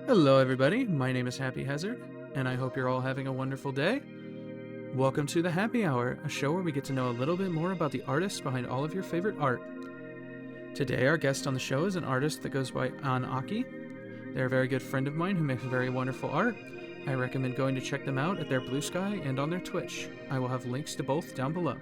Hello, everybody. My name is Happy Hazard, and I hope you're all having a wonderful day. Welcome to the Happy Hour, a show where we get to know a little bit more about the artists behind all of your favorite art. Today, our guest on the show is an artist that goes by Anaki. They're a very good friend of mine who makes very wonderful art. I recommend going to check them out at their Blue Sky and on their Twitch. I will have links to both down below.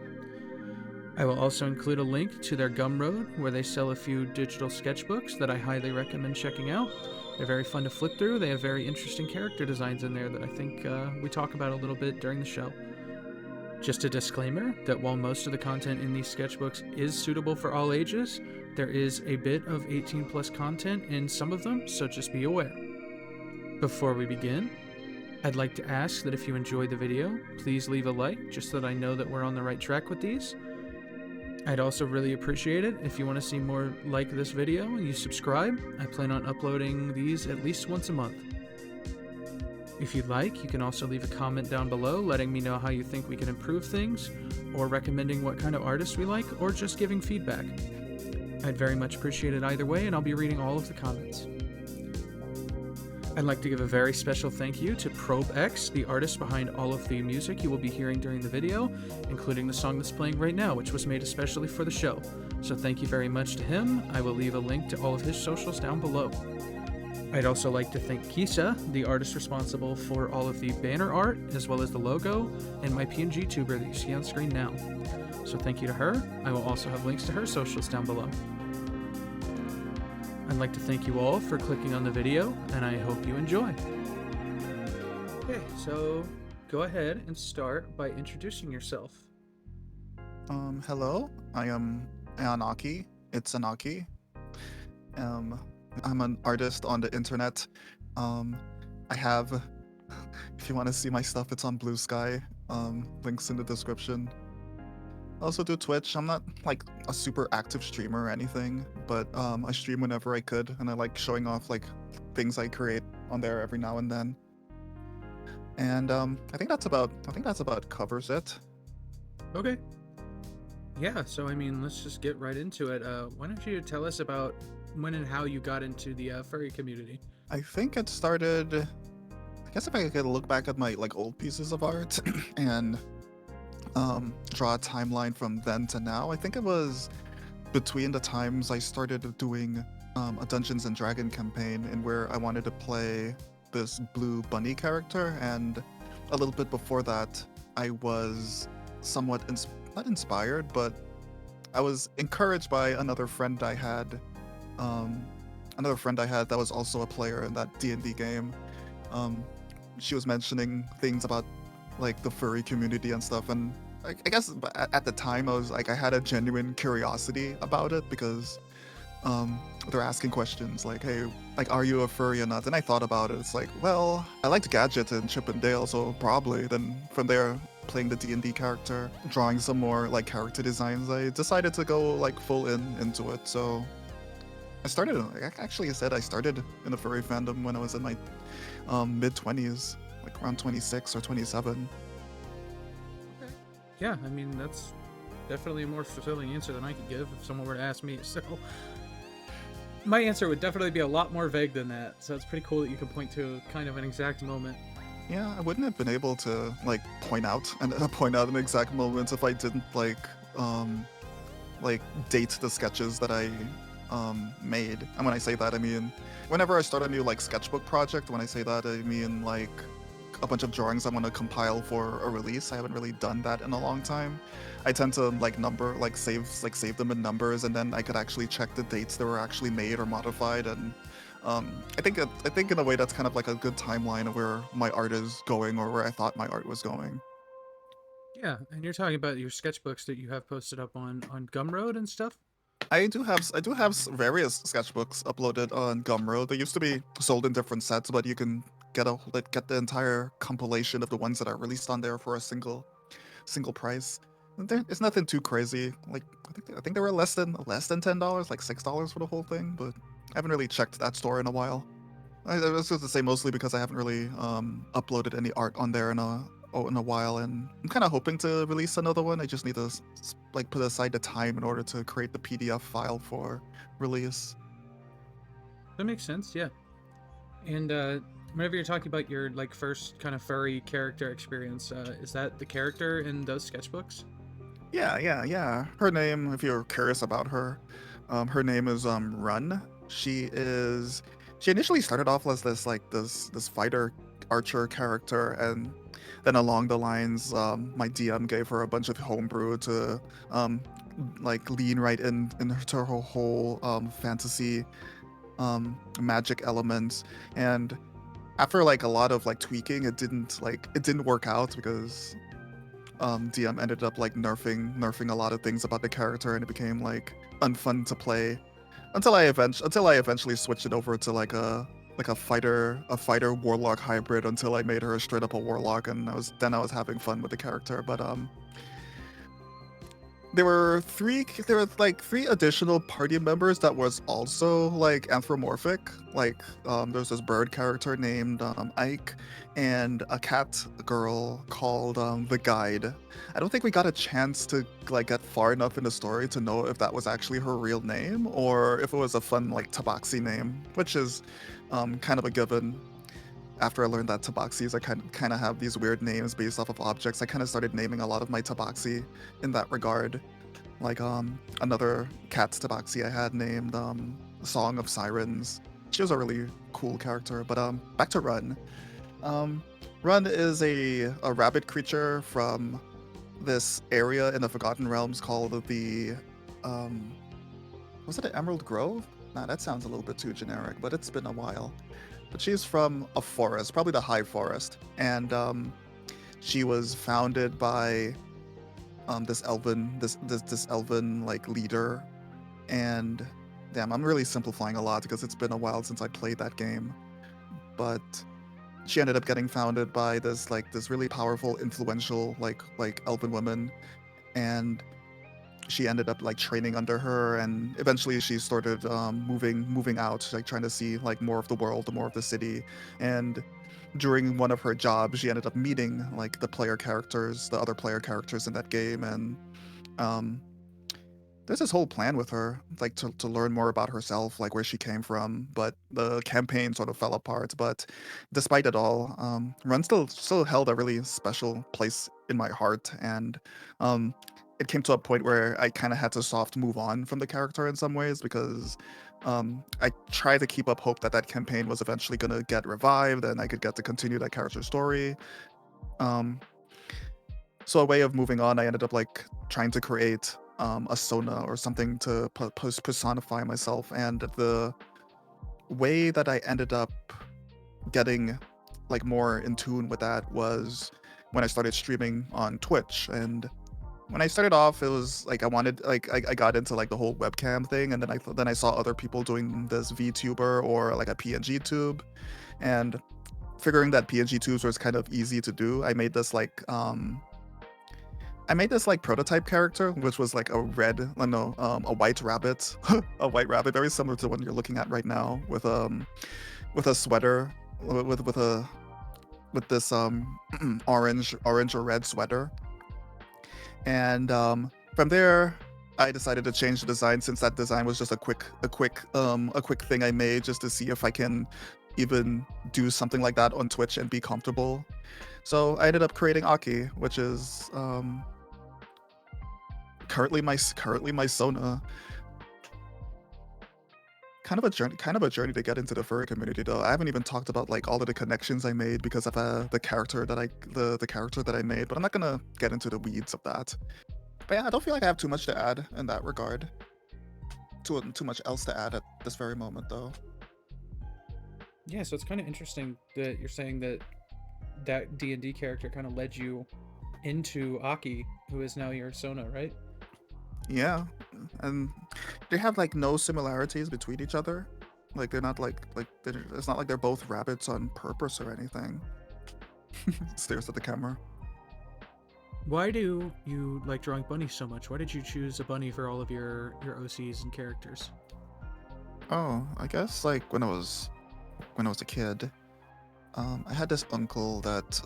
I will also include a link to their Gumroad, where they sell a few digital sketchbooks that I highly recommend checking out. They're very fun to flip through. They have very interesting character designs in there that I think we talk about a little bit during the show. Just a disclaimer that while most of the content in these sketchbooks is suitable for all ages, there is a bit of 18 plus content in some of them, so just be aware. Before we begin, I'd like to ask that if you enjoyed the video, please leave a like, just so that I know that we're on the right track with these. I'd also really appreciate it if you want to see more like this video and you subscribe. I plan on uploading these at least once a month. If you'd like, you can also leave a comment down below letting me know how you think we can improve things, or recommending what kind of artists we like, or just giving feedback. I'd very much appreciate it either way, and I'll be reading all of the comments. I'd like to give a very special thank you to ProbeX, the artist behind all of the music you will be hearing during the video, including the song that's playing right now, which was made especially for the show. So thank you very much to him. I will leave a link to all of his socials down below. I'd also like to thank Kisa, the artist responsible for all of the banner art, as well as the logo, and my PNG tuber that you see on screen now. So thank you to her. I will also have links to her socials down below. I'd like to thank you all for clicking on the video, and I hope you enjoy. Okay, so go ahead and start by introducing yourself. Hello, I am Anaki. It's Anaki. I'm an artist on the internet. I have, if you want to see my stuff, it's on Blue Sky. Links in the description. I also do Twitch. I'm not like a super active streamer or anything, but I stream whenever I could, and I like showing off like things I create on there every now and then. And I think that's about covers it. Okay. Yeah, so I mean, let's just get right into it. Why don't you tell us about when and how you got into the furry community? I think it started. I guess if I could look back at my like old pieces of art and draw a timeline from then to now, I think it was between the times I started doing a Dungeons and Dragon campaign in where I wanted to play this blue bunny character, and a little bit before that I was somewhat not inspired, but I was encouraged by another friend I had that was also a player in that D&D game. She was mentioning things about like the furry community and stuff, and I guess at the time I had a genuine curiosity about it, because they're asking questions like, hey, like, are you a furry or not? And I thought about it. It's like, well, I liked Gadget and Chip and Dale, so probably. Then from there, playing the D&D character, drawing some more like character designs, I decided to go like full into it. So I started in the furry fandom when I was in my mid-20s, like around 26 or 27. Yeah, I mean, that's definitely a more fulfilling answer than I could give if someone were to ask me. So my answer would definitely be a lot more vague than that. So it's pretty cool that you can point to kind of an exact moment. Yeah, I wouldn't have been able to like point out an exact moment if I didn't like date the sketches that I made. And when I say that, I mean whenever I start a new like sketchbook project. When I say that, I mean like a bunch of drawings I'm gonna compile for a release. I haven't really done that in a long time. I tend to save them in numbers, and then I could actually check the dates they were actually made or modified. And I think in a way that's kind of like a good timeline of where my art is going, or where I thought my art was going. Yeah, and you're talking about your sketchbooks that you have posted up on Gumroad and stuff? I do have various sketchbooks uploaded on Gumroad. They used to be sold in different sets, but you can get the entire compilation of the ones that are released on there for a single price. It's nothing too crazy. Like I think they were less than $10, like $6 for the whole thing. But I haven't really checked that store in a while. I was just to say mostly because I haven't really uploaded any art on there in a while, and I'm kind of hoping to release another one. I just need to like put aside the time in order to create the PDF file for release. That makes sense, yeah. And whenever you're talking about your like first kind of furry character experience, is that the character in those sketchbooks? Yeah. Her name, if you're curious about her, her name is Run. She initially started off as this fighter archer character, and then along the lines, my DM gave her a bunch of homebrew to um like lean right into her whole fantasy magic elements. And after like a lot of like tweaking, it didn't work out because DM ended up like nerfing a lot of things about the character, and it became like unfun to play until I eventually switched it over to like a fighter warlock hybrid until I made her a straight up a warlock, and I was having fun with the character. But there were like three additional party members that was also like anthropomorphic. Like there's this bird character named Ike, and a cat girl called the Guide. I don't think we got a chance to like get far enough in the story to know if that was actually her real name or if it was a fun like tabaxi name, which is kind of a given. After I learned that tabaxis I kind of have these weird names based off of objects, I kind of started naming a lot of my tabaxi in that regard. Like another cat's tabaxi I had named Song of Sirens. She was a really cool character. But back to Run. Um, Run is a rabbit creature from this area in the Forgotten Realms called the um, was it an Emerald Grove? Nah, that sounds a little bit too generic, but it's been a while. But she's from a forest, probably the High Forest, and she was founded by this elven like leader. And damn, I'm really simplifying a lot because it's been a while since I played that game. But she ended up getting founded by this really powerful, influential like elven woman, and she ended up like training under her, and eventually she started moving out, like trying to see like more of the world, more of the city. And during one of her jobs, she ended up meeting like the other player characters in that game, and um, there's this whole plan with her, like to learn more about herself, like where she came from. But the campaign sort of fell apart. But despite it all, Run still held a really special place in my heart, and um, it came to a point where I kind of had to soft move on from the character in some ways because I tried to keep up hope that that campaign was eventually gonna get revived and I could get to continue that character's story. Um, so a way of moving on, I ended up like trying to create a Sona or something to personify myself, and the way that I ended up getting like more in tune with that was when I started streaming on Twitch. And when I started off, it was like I got into like the whole webcam thing, and then I saw other people doing this VTuber or like a PNG tube, and figuring that PNG tubes was kind of easy to do, I made this like prototype character, which was like a a white rabbit, a white rabbit, very similar to the one you're looking at right now, with a sweater, with a with this orange or red sweater. And from there, I decided to change the design, since that design was just a quick thing I made just to see if I can even do something like that on Twitch and be comfortable. So I ended up creating Aki, which is currently my Sona. Kind of a journey to get into the furry community, though. I haven't even talked about like all of the connections I made because of the character the character that I made, but I'm not gonna get into the weeds of that. But yeah, I don't feel like I have too much to add in that regard. Too much else to add at this very moment, though. Yeah, so it's kind of interesting that you're saying that that D&D character kind of led you into Aki, who is now your Sona, right? Yeah, and they have like no similarities between each other. Like they're not it's not like they're both rabbits on purpose or anything. Stares at the camera. Why do you like drawing bunnies so much? Why did you choose a bunny for all of your OCs and characters? Oh, I guess like when I was a kid, I had this uncle that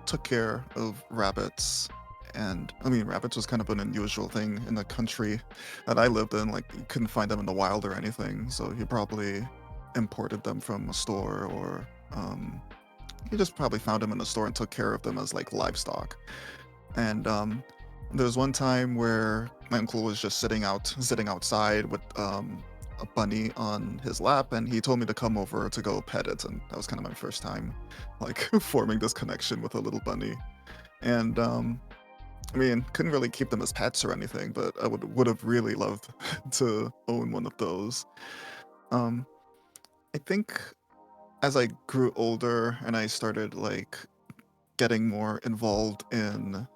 took care of rabbits. And I mean, rabbits was kind of an unusual thing in the country that I lived in. Like, you couldn't find them in the wild or anything. So he probably imported them from a store, or he just probably found them in the store and took care of them as like livestock. And there was one time where my uncle was just sitting outside with a bunny on his lap, and he told me to come over to go pet it, and that was kind of my first time like forming this connection with a little bunny. And I mean, couldn't really keep them as pets or anything, but I would have really loved to own one of those. Um, I think as I grew older and I started like getting more involved in,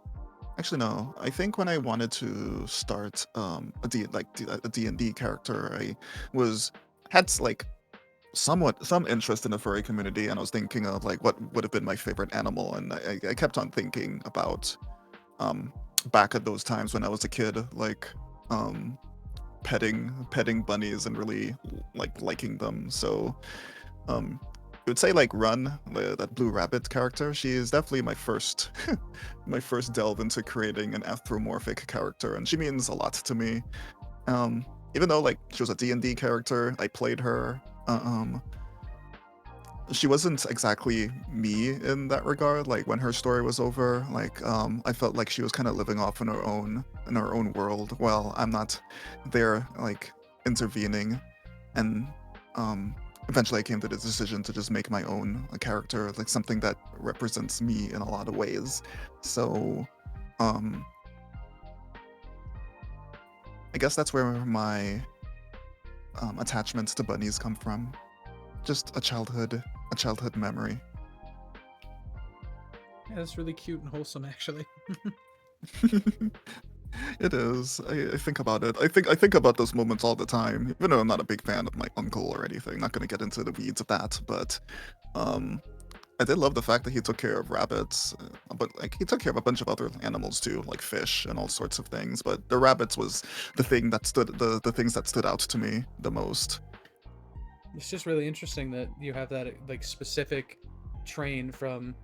actually no, I think when I wanted to start a D&D character, I was had like somewhat some interest in the furry community, and I was thinking of like what would have been my favorite animal, and I kept on thinking about um back at those times when I was a kid, like um petting bunnies and really like liking them. So I would say like Run, that blue rabbit character. She is definitely my first my first delve into creating an anthropomorphic character, and she means a lot to me. Even though like she was a D&D character, I played her. She wasn't exactly me in that regard. Like when her story was over, like I felt like she was kind of living off in her own world. Well, I'm not there like intervening, and eventually I came to the decision to just make my own character, like something that represents me in a lot of ways. So um I guess that's where my attachments to bunnies come from. Just a childhood memory. Yeah, that's really cute and wholesome, actually. It is. I think about it. I think about those moments all the time. Even though I'm not a big fan of my uncle or anything. Not gonna get into the weeds of that, but um I did love the fact that he took care of rabbits, but like he took care of a bunch of other animals too, like fish and all sorts of things. But the rabbits was the things that stood out to me the most. It's just really interesting that you have that like specific train from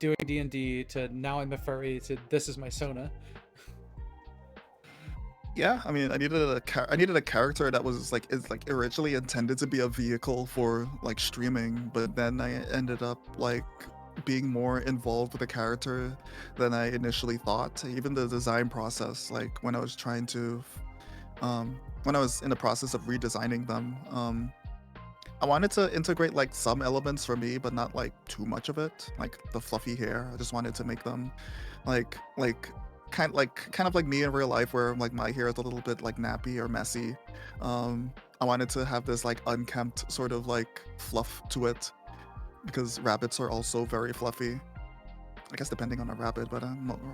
doing D&D to now I'm a furry to this is my Sona. Yeah, I mean, I needed a character that was like is like originally intended to be a vehicle for like streaming, but then I ended up like being more involved with the character than I initially thought. Even the design process, like when I was in the process of redesigning them, I wanted to integrate like some elements for me, but not like too much of it. Like the fluffy hair, I just wanted to make them like kind of like me in real life, where like my hair is a little bit like nappy or messy. I wanted to have this like unkempt sort of like fluff to it, because rabbits are also very fluffy. I guess depending on a rabbit, but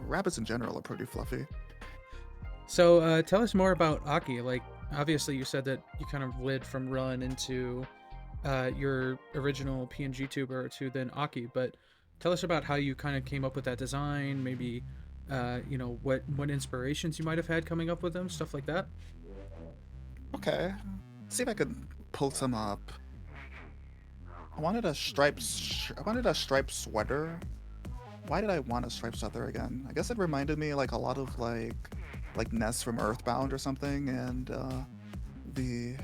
rabbits in general are pretty fluffy. So tell us more about Aki. Like, obviously, you said that you kind of led from Run into your original PNG tuber to then Aki, but tell us about how you kind of came up with that design. Maybe what inspirations you might have had coming up with them, stuff like that. Okay, see if I could pull some up. I wanted a striped sweater. Why did I want a striped sweater again? I guess it reminded me like a lot of like Ness from Earthbound or something, and the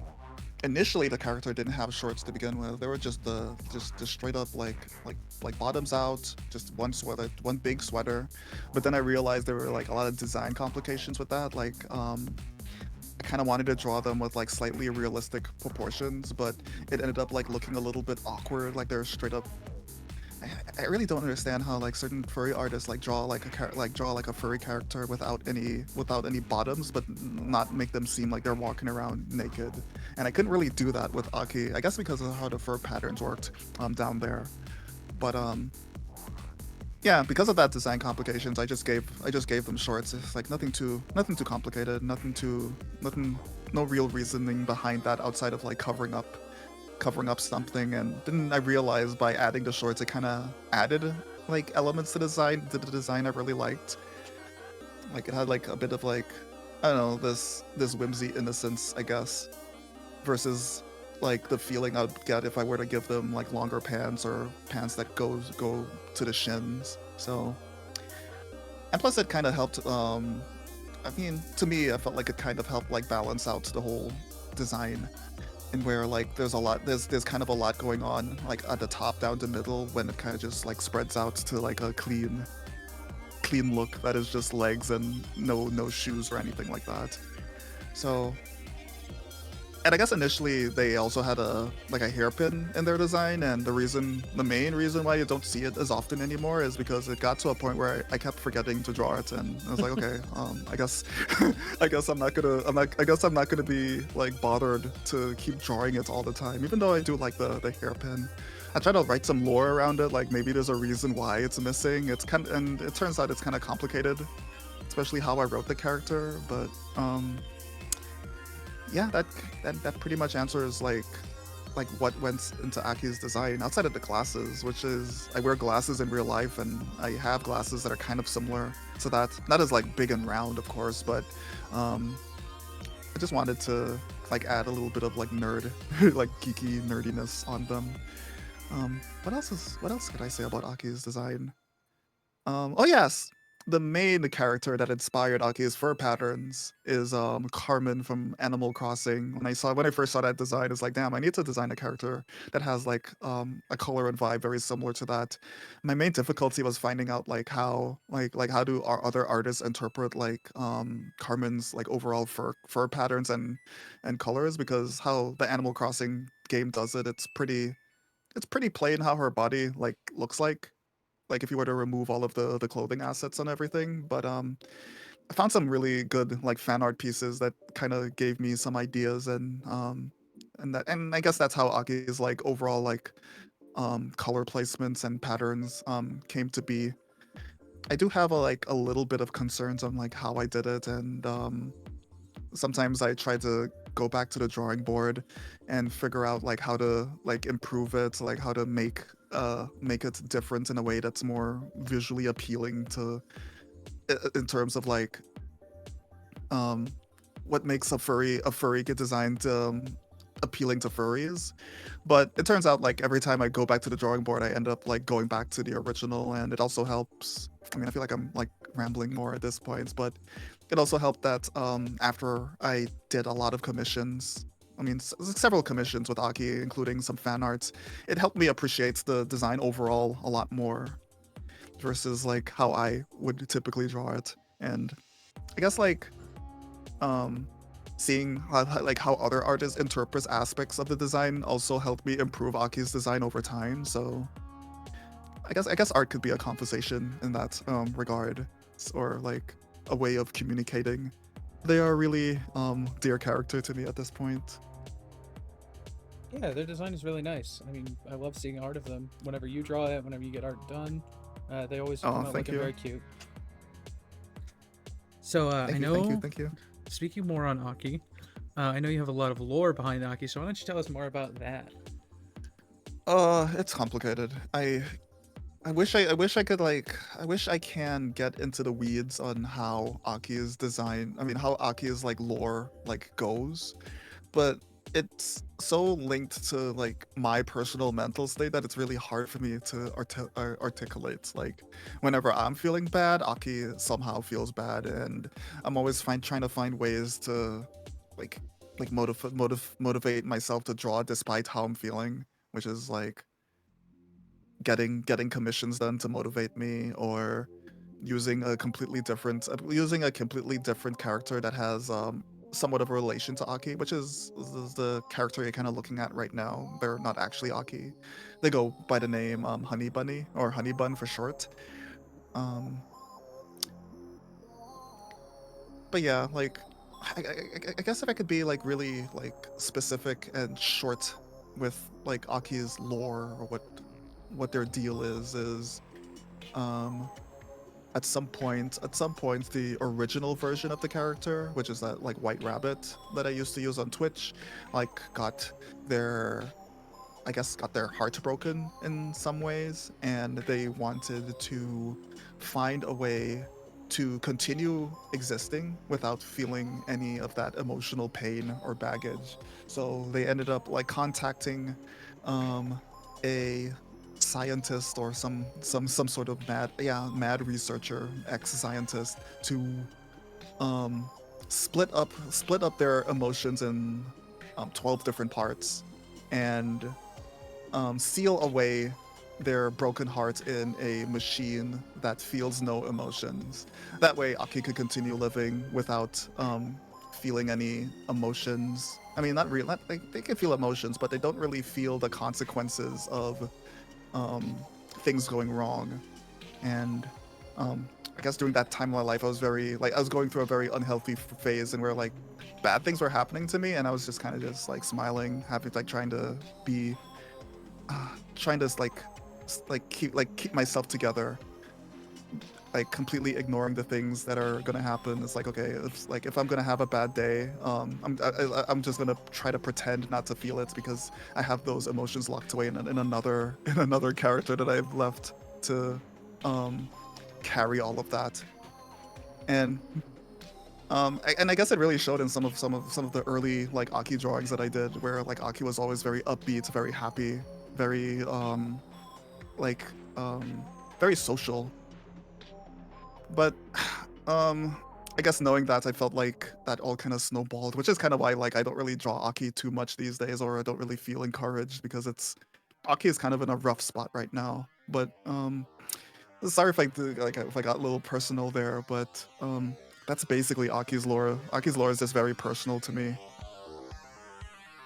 initially the character didn't have shorts to begin with. They were just straight up like bottoms out, just one sweater, one big sweater. But then I realized there were like a lot of design complications with that. Like I kind of wanted to draw them with like slightly realistic proportions, but it ended up like looking a little bit awkward. Like they're straight up. I really don't understand how like certain furry artists like draw like draw like a furry character without any bottoms, but not make them seem like they're walking around naked. And I couldn't really do that with Aki. I guess because of how the fur patterns worked down there. But yeah, because of that design complications, I just gave them shorts. It's like nothing too complicated, nothing, no real reasoning behind that outside of like covering up something. And then I realized by adding the shorts, it kind of added like elements to the design I really liked. Like it had like a bit of like, I don't know, this whimsy innocence, I guess, versus like the feeling I would get if I were to give them like longer pants or pants that go to the shins. So, and plus it kind of helped. I mean, to me, I felt like it kind of helped like balance out the whole design. and where like there's kind of a lot going on like at the top down the middle when it kind of just like spreads out to like a clean look that is just legs and no shoes or anything like that. So, and I guess initially they also had a hairpin in their design, and the main reason why you don't see it as often anymore is because it got to a point where I kept forgetting to draw it, and I was like, okay, I guess I guess I'm not gonna be like bothered to keep drawing it all the time, even though I do like the hairpin. I try to write some lore around it, like maybe there's a reason why it's missing. And it turns out it's kind of complicated, especially how I wrote the character, but yeah, that pretty much answers like what went into Aki's design outside of the glasses, which is I wear glasses in real life and I have glasses that are kind of similar to that. Not as like big and round, of course, but I just wanted to like add a little bit of like nerd, like geeky nerdiness on them. What else could I say about Aki's design? Oh yes, the main character that inspired Aki's fur patterns is Carmen from Animal Crossing. When I first saw that design, it's like, damn, I need to design a character that has like a color and vibe very similar to that. My main difficulty was finding out like how do our other artists interpret like Carmen's like overall fur patterns and colors, because how the Animal Crossing game does it, it's pretty plain how her body like looks like if you were to remove all of the clothing assets and everything. But I found some really good like fan art pieces that kind of gave me some ideas, and I guess that's how Aki's like overall like color placements and patterns came to be. I do have a little bit of concerns on like how I did it, and sometimes I try to go back to the drawing board and figure out like how to like improve it, like how to make it different in a way that's more visually appealing to in terms of like um what makes a furry get designed appealing to furries. But it turns out like every time I go back to the drawing board I end up like going back to the original, and it also helps. I mean, I feel like I'm like rambling more at this point, but it also helped that after I did a lot of commissions, I mean several commissions with Aki, including some fan arts, it helped me appreciate the design overall a lot more versus like how I would typically draw it. And I guess like um seeing how other artists interpret aspects of the design also helped me improve Aki's design over time. So I guess art could be a conversation in that regard, or like a way of communicating. They are really dear character to me at this point. Yeah, their design is really nice. I mean, I love seeing art of them. Whenever you draw it, whenever you get art done, they always Oh, come out thank looking you. very cute. So Thank I you, know, thank you. speaking more on Aki, I know you have a lot of lore behind Aki, so why don't you tell us more about that? It's complicated. I wish I can get into the weeds on how Aki's design, I mean how Aki's like lore like goes, but it's so linked to like my personal mental state that it's really hard for me to articulate. Like whenever I'm feeling bad, Aki somehow feels bad, and I'm always trying to find ways to like motivate myself to draw despite how I'm feeling, which is like getting commissions done to motivate me, or using a completely different character that has somewhat of a relation to Aki, which is the character you're kind of looking at right now. They're not actually Aki. They go by the name Honey Bunny, or Honey Bun for short. Um, but yeah, like I guess if I could be like really like specific and short with like Aki's lore, or what their deal is um at some point the original version of the character, which is that like white rabbit that I used to use on Twitch, like their got their heart broken in some ways, and they wanted to find a way to continue existing without feeling any of that emotional pain or baggage. So they ended up like contacting um, a scientist, or some sort of mad researcher, ex-scientist, to um, split up their emotions 12 different parts and seal away their broken heart in a machine that feels no emotions. That way, Aki could continue living without feeling any emotions. I mean, not real. They can feel emotions, but they don't really feel the consequences of um, things going wrong. And I guess during that time of my life, I was I was going through a very unhealthy phase, and where like bad things were happening to me, and I was just kind of just like smiling, happy, like trying to be, trying to keep myself together, like completely ignoring the things that are gonna happen. It's like, okay, it's like if I'm gonna have a bad day, I'm just gonna try to pretend not to feel it because I have those emotions locked away in another in another character that I've left to um, carry all of that. And and I guess it really showed in some of the early like Aki drawings that I did, where like Aki was always very upbeat, very happy, very like um very social. But um I guess knowing that, I felt like that all kind of snowballed, which is kind of why like I don't really draw Aki too much these days, or I don't really feel encouraged, because it's Aki is kind of in a rough spot right now. But sorry if if I got a little personal there, but that's basically Aki's lore. Aki's lore is just very personal to me.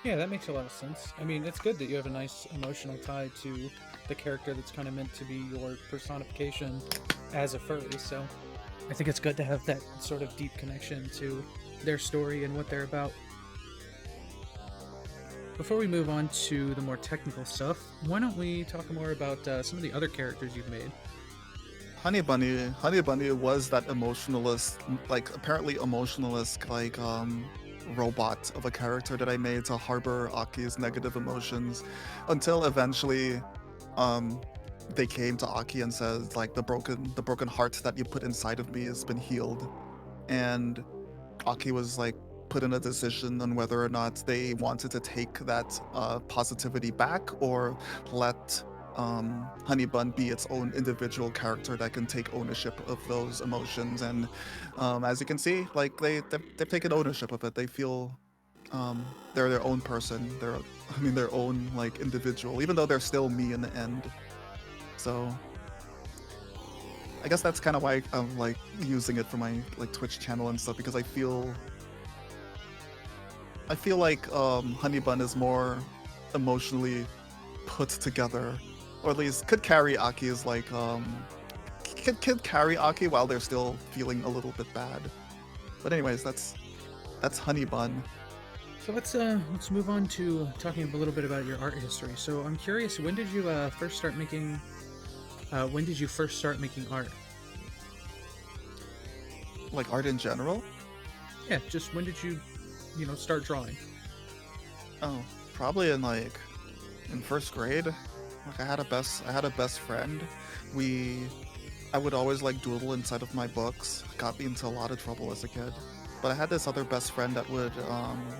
Yeah, that makes a lot of sense. I mean, it's good that you have a nice emotional tie to the character that's kind of meant to be your personification as a furry. So I think it's good to have that sort of deep connection to their story and what they're about. Before we move on to the more technical stuff, why don't we talk more about some of the other characters you've made? Honey Bunny was that emotionalist, like apparently emotionalist, like robot of a character that I made to harbor Aki's negative emotions, until eventually um they came to Aki and said like the broken heart that you put inside of me has been healed. And Aki was like put in a decision on whether or not they wanted to take that positivity back, or let Honey Bun be its own individual character that can take ownership of those emotions. And as you can see, like they've taken ownership of it. They feel they're their own person. I mean their own like individual, even though they're still me in the end. So I guess that's kind of why I'm like using it for my like Twitch channel and stuff, because I feel like Honey Bun is more emotionally put together, or at least could carry Aki's like could carry Aki while they're still feeling a little bit bad. But anyways, that's Honey Bun. So let's move on to talking a little bit about your art history. So I'm curious, when did you first start making? When did you first start making art? Like art in general. Yeah, just when did you, start drawing? Oh, probably in first grade. Like I had a best friend. We I would always like doodle inside of my books. Got me into a lot of trouble as a kid. But I had this other best friend that would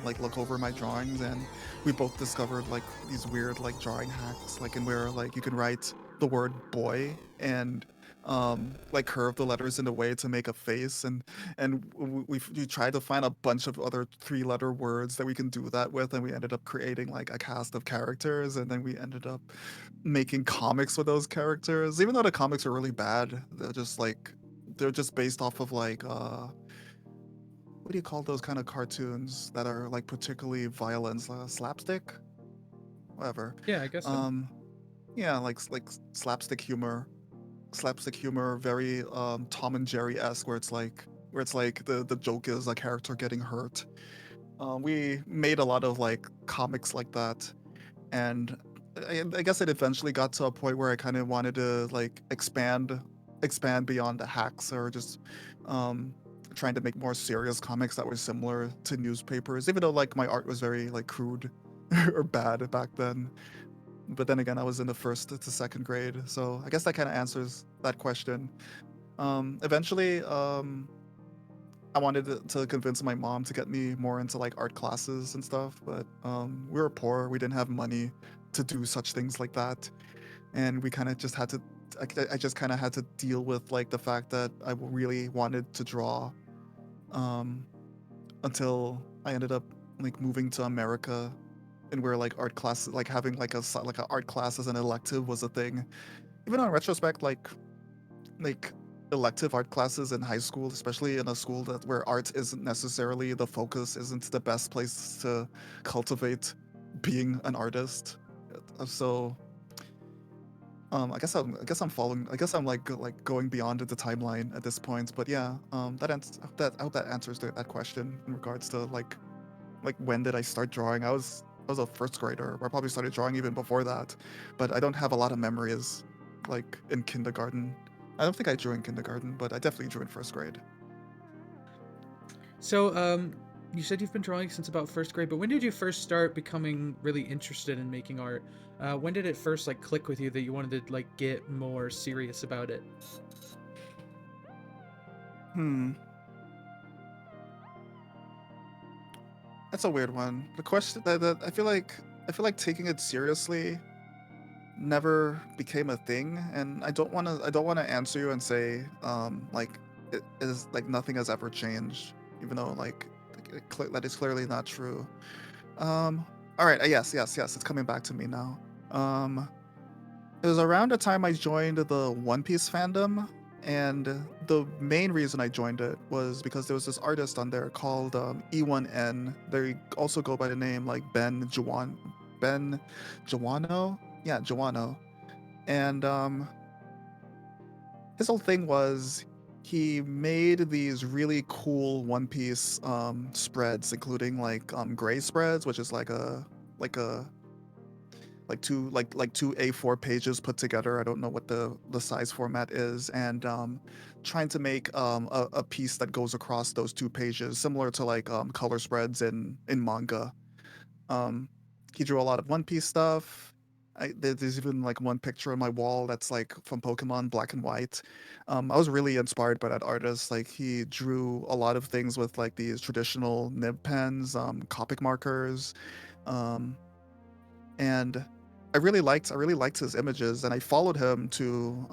like look over my drawings, and we both discovered like these weird like drawing hacks, like in where like you can write the word boy and like curve the letters in a way to make a face. And we tried to find a bunch of other 3-letter words that we can do that with, and we ended up creating like a cast of characters, and then we ended up making comics with those characters. Even though the comics are really bad, they're just based off of like what do you call those kind of cartoons that are like particularly violent, slapstick, whatever. Yeah, I guess so. um yeah, like slapstick humor, very Tom and Jerry-esque, where it's like the joke is a character getting hurt. We made a lot of like comics like that. And I guess it eventually got to a point where I kind of wanted to like expand beyond the hacks, or just um trying to make more serious comics that were similar to newspapers, even though like my art was very like crude or bad back then. But then again, I was in the first to second grade, so I guess that kind of answers that question. Eventually, I wanted to convince my mom to get me more into like art classes and stuff, but we were poor. We didn't have money to do such things like that, and we kind of just had to. I just kind of had to deal with like the fact that I really wanted to draw, um, until I ended up like moving to America, and where like art classes, like having like like a art class as an elective was a thing. Even in retrospect, like elective art classes in high school, especially in a school that where art isn't necessarily the focus, isn't the best place to cultivate being an artist. So I guess I'm following. I guess I'm like going beyond the timeline at this point. But yeah, I hope that answers that question in regards to like when did I start drawing? I was a first grader. I probably started drawing even before that, but I don't have a lot of memories like in kindergarten. I don't think I drew in kindergarten, but I definitely drew in first grade. So, you said you've been drawing since about first grade, but when did you first start becoming really interested in making art? When did it first like click with you that you wanted to like get more serious about it? Hmm, that's a weird one. The question that I feel like taking it seriously never became a thing, and I don't want to answer you and say like it is like nothing has ever changed, even though that is clearly not true. Um, all right, yes, it's coming back to me now. Um, it was around the time I joined the One Piece fandom, and the main reason I joined it was because there was this artist on there called E1N. They also go by the name like Ben Jawano, yeah, Jawano, and his whole thing was he made these really cool One Piece spreads, including gray spreads, which is like a like two A4 pages put together. I don't know what the size format is, and trying to make a piece that goes across those two pages, similar to color spreads in manga. Um, he drew a lot of One Piece stuff. There's even like one picture on my wall that's like from Pokemon Black and White. I was really inspired by that artist. Like he drew a lot of things with like these traditional nib pens, Copic markers, um, and I really liked his images, and I followed him to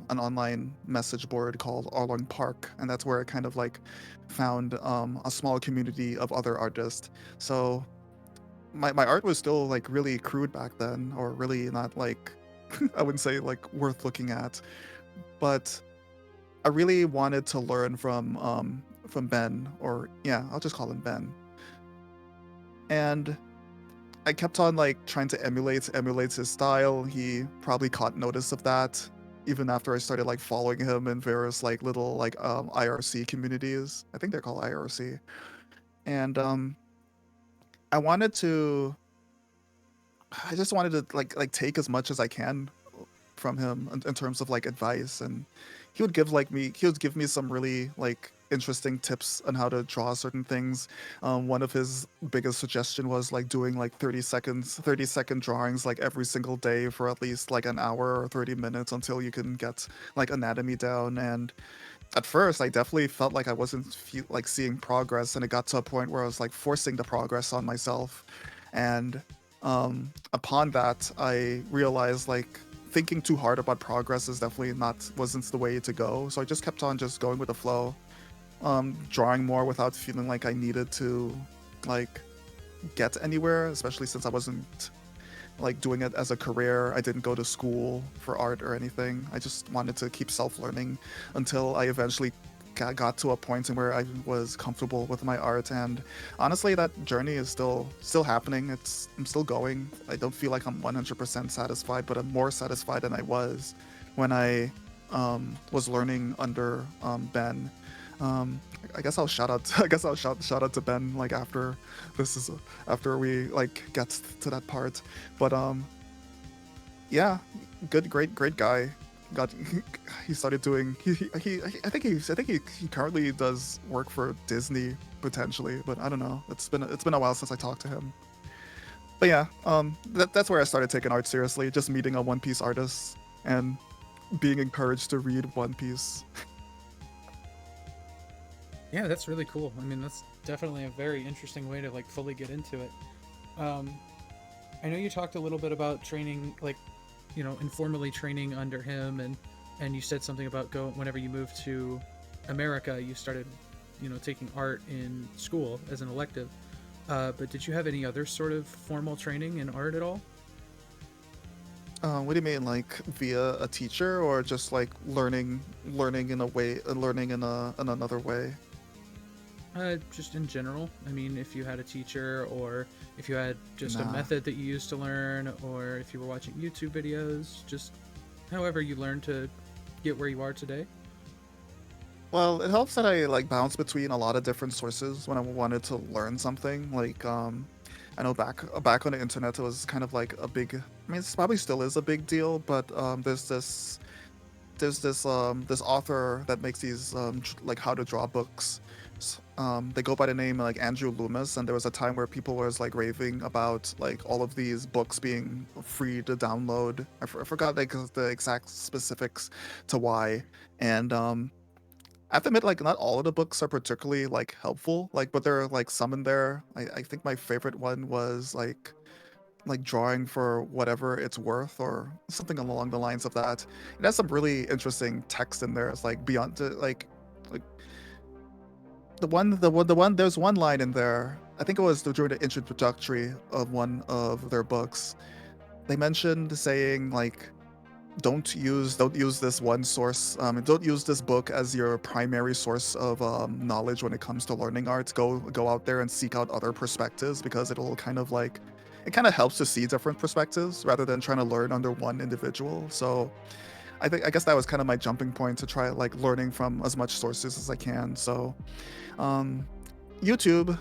an online message board called Arlong Park, and that's where I kind of like found a small community of other artists. So my art was still like really crude back then, or really not like I wouldn't say like worth looking at, but I really wanted to learn from Ben, or yeah, I'll just call him Ben. And I kept on like trying to emulate his style. He probably caught notice of that even after I started like following him in various like little IRC communities. I think they're called IRC. And I wanted to I just wanted to take as much as I can from him in terms of like advice, and he would give me some really like interesting tips on how to draw certain things. One of his biggest suggestion was like doing like 30-second drawings like every single day for at least like an hour or 30 minutes until you can get like anatomy down. And at first I definitely felt like I wasn't like seeing progress, and it got to a point where I was like forcing the progress on myself. And upon that I realized like thinking too hard about progress is definitely not wasn't the way to go. So I just kept on just going with the flow, drawing more without feeling like I needed to like get anywhere, especially since I wasn't like doing it as a career. I didn't go to school for art or anything. I just wanted to keep self-learning until I eventually got to a point in where I was comfortable with my art. And honestly, that journey is still happening. I'm still going. I don't feel like I'm 100% satisfied, but I'm more satisfied than I was when I was learning under Ben. I guess I'll shout out. I guess I'll shout out to Ben like after this is after we like get to that part. But yeah, great guy. Got he started doing I think he currently does work for Disney potentially, but I don't know. It's been a while since I talked to him. But yeah, that's where I started taking art seriously. Just meeting a One Piece artist and being encouraged to read One Piece. Yeah, that's really cool. I mean, that's definitely a very interesting way to like fully get into it. Um, I know you talked a little bit about training, like, informally training under him, and you said something about whenever you moved to America, you started, taking art in school as an elective. But did you have any other sort of formal training in art at all? What do you mean, like via a teacher, or just like learning in a way, learning in another way? Just in general. I mean, if you had a teacher, or if you had just a Nah. method that you used to learn, or if you were watching YouTube videos, just however you learned to get where you are today. Well, it helps that I like bounce between a lot of different sources when I wanted to learn something. Like, I know back on the internet, it was kind of like a big. I mean, it's probably still is a big deal, but this author that makes these like how to draw books. They go by the name like Andrew Loomis, and there was a time where people was like raving about like all of these books being free to download. I forgot like the exact specifics to why, and I have to admit, like, not all of the books are particularly like helpful. Like, but there are like some in there. I think my favorite one was like drawing for whatever it's worth, or something along the lines of that. It has some really interesting text in there. It's like beyond like the one. There's one line in there. I think it was during the introductory of one of their books. They mentioned saying like don't use this one source, don't use this book as your primary source of knowledge when it comes to learning art. Go out there and seek out other perspectives, because it kind of helps to see different perspectives rather than trying to learn under one individual. So I guess that was kind of my jumping point to try like learning from as much sources as I can. So um YouTube,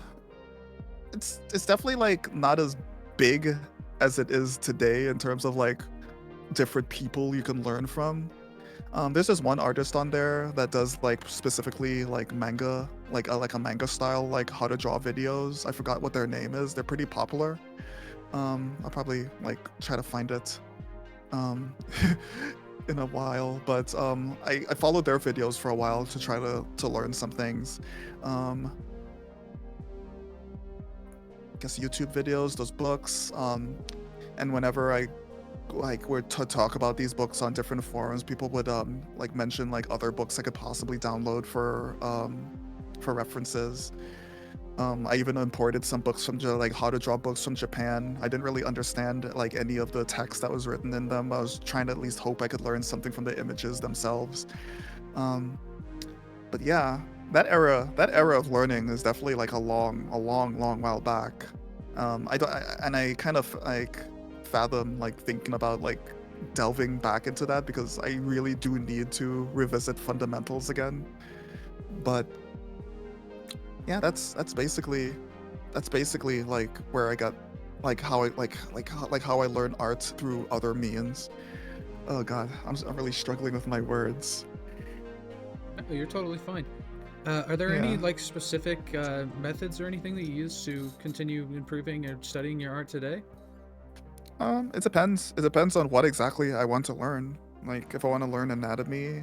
it's definitely like not as big as it is today in terms of like different people you can learn from. There's this one artist on there that does like specifically like manga, like a manga style, like how to draw videos. I forgot what their name is. They're pretty popular. I'll probably like try to find it um, in a while. But I followed their videos for a while to try to learn some things. Um, I guess YouTube videos, those books, and whenever I like were to talk about these books on different forums, people would like mention like other books I could possibly download for references. I even imported some books from like how to draw books from Japan. I didn't really understand like any of the text that was written in them. I was trying to at least hope I could learn something from the images themselves. Um, but yeah, that era of learning is definitely like a long while back. I don't, and I kind of like fathom like thinking about like delving back into that, because I really do need to revisit fundamentals again. But yeah, that's basically like where I got like how I like how I learn art through other means. Oh god, I'm really struggling with my words. No, you're totally fine. Are there any Yeah. like specific methods or anything that you use to continue improving or studying your art today? It depends. It depends on what exactly I want to learn. Like if I want to learn anatomy,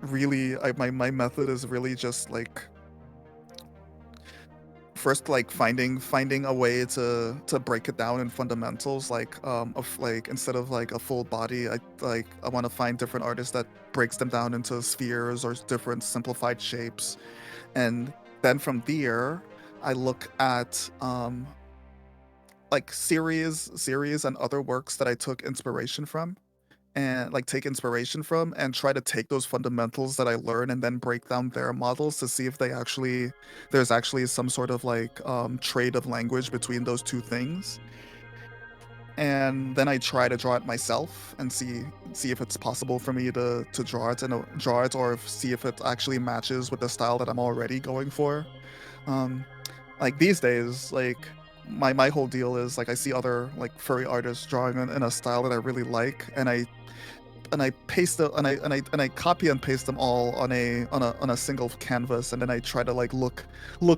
really my method is really just like first like finding a way to break it down in fundamentals, like of like instead of like a full body, I want to find different artists that breaks them down into spheres or different simplified shapes. And then from there I look at like series and other works that I took inspiration from, and like take inspiration from, and try to take those fundamentals that I learn and then break down their models to see if there's actually some sort of like trade of language between those two things. And then I try to draw it myself and see if it's possible for me to draw it, or see if it actually matches with the style that I'm already going for. Um, like these days, like my whole deal is like I see other like furry artists drawing in a style that I really like, and I paste it and I copy and paste them all on a single canvas, and then I try to like look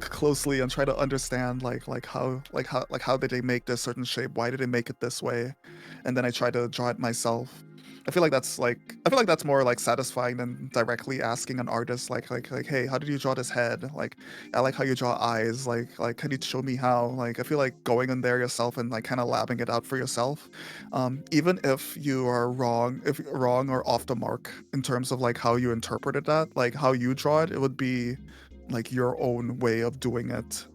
closely and try to understand like how did they make this certain shape, why did they make it this way, and then I try to draw it myself. I feel like that's more like satisfying than directly asking an artist like hey, how did you draw this head? Like I like how you draw eyes. Like can you show me how? Like I feel like going in there yourself and like kind of labbing it out for yourself, even if you are wrong, if you're wrong or off the mark in terms of like how you interpreted that, like how you draw it, it would be like your own way of doing it.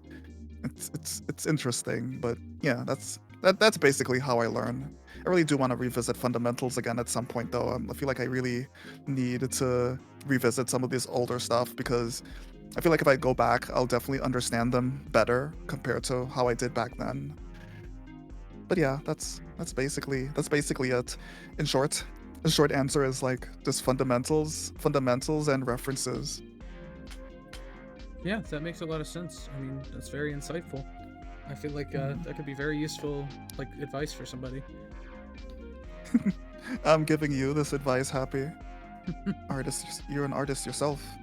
it's interesting, but yeah, that's basically how I learn. I really do want to revisit fundamentals again at some point, though. I feel like I really need to revisit some of this older stuff because I feel like if I go back, I'll definitely understand them better compared to how I did back then. But yeah, that's basically it. In short, the short answer is like just fundamentals and references. Yeah, that makes a lot of sense. I mean, that's very insightful. I feel like Mhm. that could be very useful, like advice for somebody. I'm giving you this advice, Happy. Artist, you're an artist yourself.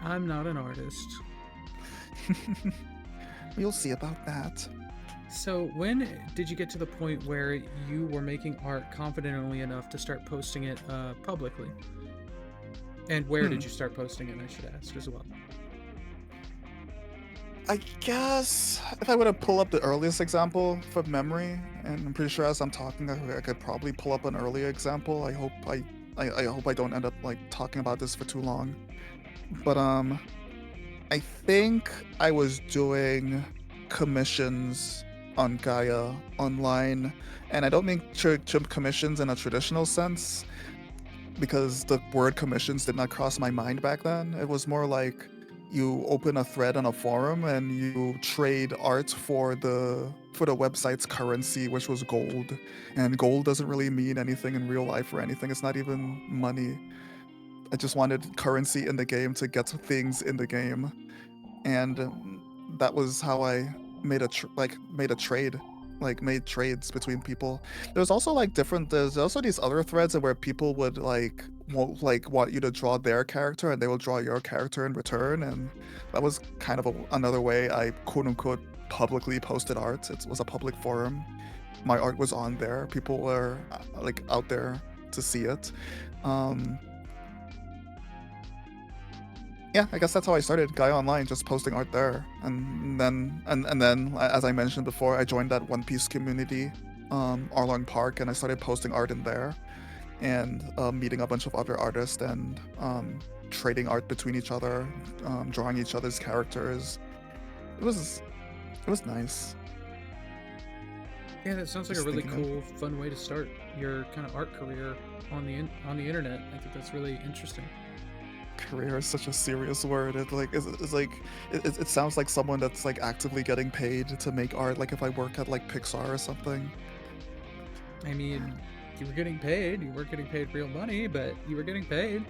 I'm not an artist. You'll see about that. So, when did you get to the point where you were making art confidently enough to start posting it publicly? And where Hmm. did you start posting it, I should ask as well? I guess if I were to pull up the earliest example from memory, and I'm pretty sure as I'm talking, I could probably pull up an earlier example. I hope I don't end up like talking about this for too long. But I think I was doing commissions on Gaia online, and I don't mean commissions in a traditional sense because the word commissions did not cross my mind back then. It was more like you open a thread on a forum and you trade art for the website's currency, which was gold. And gold doesn't really mean anything in real life or anything. It's not even money. I just wanted currency in the game to get things in the game, and that was how I made a trade, like made trades between people. There's also like different. There's also these other threads where people would want you to draw their character, and they will draw your character in return, and that was kind of another way I quote unquote publicly posted art. It was a public forum. My art was on there. People were like out there to see it. Um, yeah, I guess that's how I started Guy Online, just posting art there, and then as I mentioned before, I joined that One Piece community, Arlong Park, and I started posting art in there, and meeting a bunch of other artists and trading art between each other, drawing each other's characters. It was it was nice. Yeah, that sounds like a Just really thinking of cool, fun way to start your kind of art career on the internet. I think that's really interesting. career is such a serious word. It's like it sounds like someone that's like actively getting paid to make art. Like if I work at like Pixar or something. I mean, you were getting paid. You weren't getting paid real money, but you were getting paid.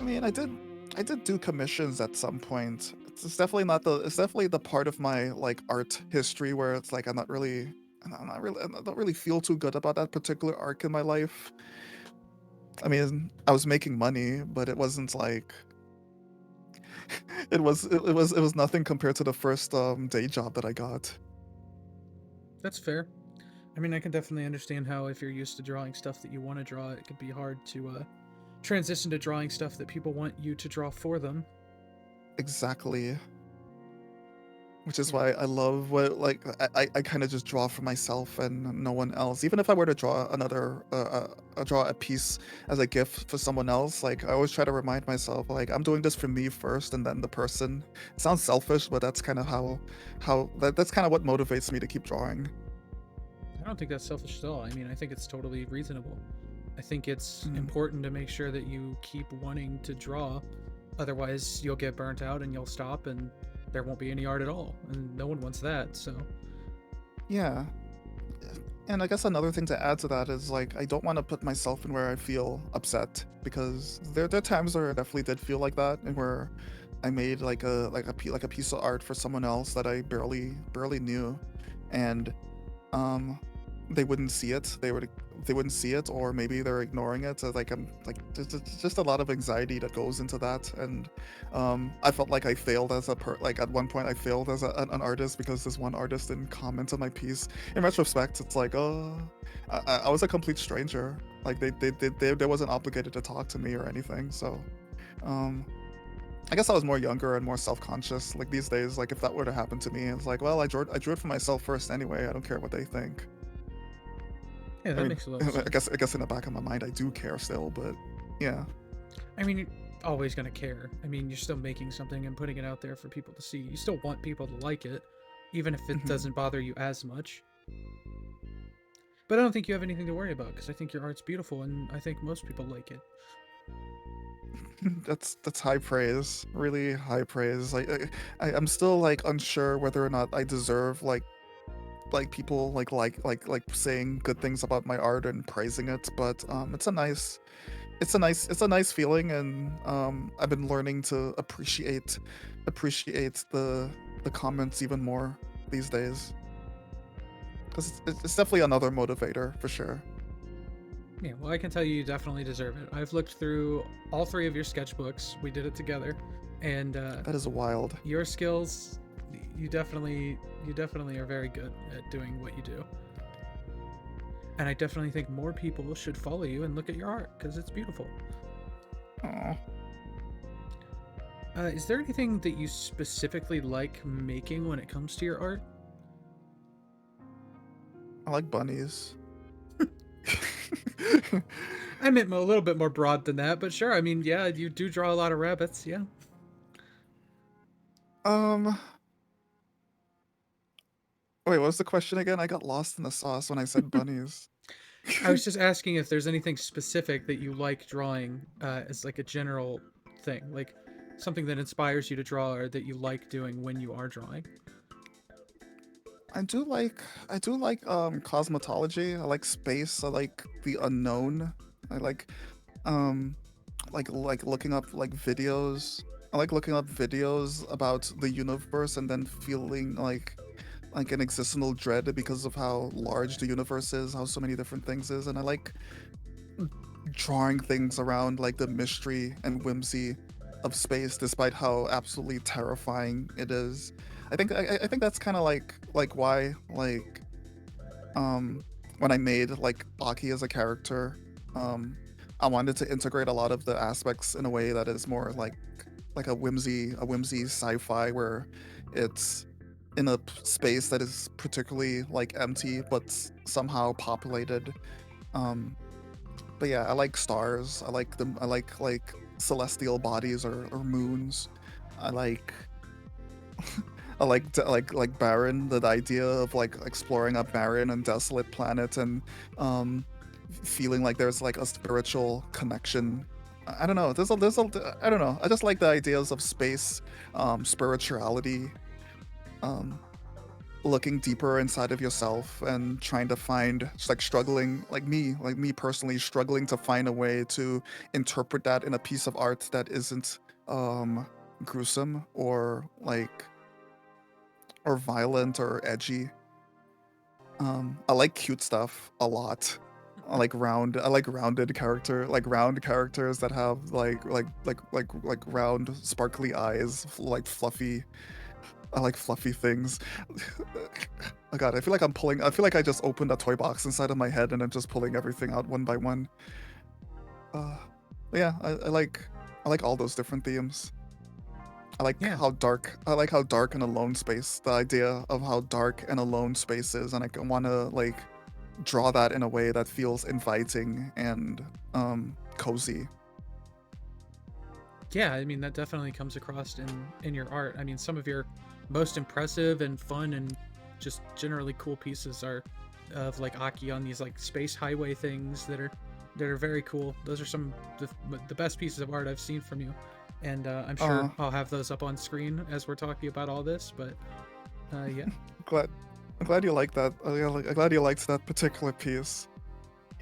I mean, I did do commissions at some point. It's definitely not the it's definitely the part of my like art history where it's like I don't really feel too good about that particular arc in my life. I mean, I was making money, but it wasn't like it was nothing compared to the first day job that I got. That's fair. I mean, I can definitely understand how if you're used to drawing stuff that you want to draw, it could be hard to transition to drawing stuff that people want you to draw for them. Exactly. Which is Yeah. why I love what like I kind of just draw for myself and no one else. Even if I were to draw draw a piece as a gift for someone else, like I always try to remind myself like I'm doing this for me first and then the person. It sounds selfish, but that's kind of that's kind of what motivates me to keep drawing. I don't think that's selfish at all. I mean, I think it's totally reasonable. I think it's Mm. important to make sure that you keep wanting to draw. Otherwise, you'll get burnt out and you'll stop and there won't be any art at all. And no one wants that. So, Yeah. And I guess another thing to add to that is like I don't want to put myself in where I feel upset because there are times where I definitely did feel like that and where I made like a piece of art for someone else that I barely knew, and um they wouldn't see it. They wouldn't see it, or maybe they're ignoring it. So like I'm like there's just a lot of anxiety that goes into that, and I felt like I failed as like at one point I failed as an artist because this one artist didn't comment on my piece. In retrospect, it's like oh, I was a complete stranger. Like they wasn't obligated to talk to me or anything. So um I guess I was more younger and more self-conscious. Like these days, like if that were to happen to me, it's like, well, I drew it for myself first anyway. I don't care what they think. yeah, I that mean, makes a lot of I sense. guess in the back of my mind, I do care still, but yeah. I mean, always going to care. I mean, you're still making something and putting it out there for people to see. You still want people to like it, even if it Mhm. doesn't bother you as much. But I don't think you have anything to worry about because I think your art's beautiful and I think most people like it. That's high praise, really high praise. I'm still like unsure whether or not I deserve like people like saying good things about my art and praising it, but it's a nice feeling, and I've been learning to appreciate the comments even more these days, because it's definitely another motivator for sure. Yeah, well, I can tell you definitely deserve it. I've looked through all 3 of your sketchbooks. We did it together, and That is wild. your skills, you definitely are very good at doing what you do. And I definitely think more people should follow you and look at your art because it's beautiful. Aw. Is there anything that you specifically like making when it comes to your art? I like bunnies. I meant a little bit more broad than that, but sure. I mean, yeah, you do draw a lot of rabbits, yeah. um Wait, what was the question again? I got lost in the sauce when I said bunnies. I was just asking if there's anything specific that you like drawing as like a general thing, like something that inspires you to draw or that you like doing when you are drawing. I do like cosmetology. I like space. I like the unknown. I um like looking up like videos. I like looking up videos about the universe and then feeling like an existential dread because of how large the universe is, how so many different things is, and I like drawing things around like the mystery and whimsy of space, despite how absolutely terrifying it is. I think that's kind of like why when I made like Aki as a character, I wanted to integrate a lot of the aspects in a way that is more like a whimsy sci-fi where it's in a space that is particularly like empty but somehow populated. Um, but yeah, I like stars. I like them. I like celestial bodies or moons. I like like barren. The idea of like exploring a barren and desolate planet and um, feeling like there's like a spiritual connection. I don't know. I don't know. I just like the ideas of space, spirituality, um, looking deeper inside of yourself and trying to find just like me personally struggling to find a way to interpret that in a piece of art that isn't um gruesome or violent or edgy. I like cute stuff a lot. I like round characters that have like round sparkly eyes, like fluffy. I like fluffy things. Oh god, I feel like I just opened a toy box inside of my head and I'm just pulling everything out one by one. Uh, yeah, I like all those different themes. Yeah, I like how dark and alone space, the idea of how dark and alone space is, and I want to like draw that in a way that feels inviting and cozy. yeah. I mean, that definitely comes across in your art. I mean, some of your most impressive and fun and just generally cool pieces are of like Aki on these like space highway things that are very cool. Those are some of the best pieces of art I've seen from you, and I'm sure Uh, I'll have those up on screen as we're talking about all this. But yeah, glad I'm glad you like that. I'm glad you liked that particular piece.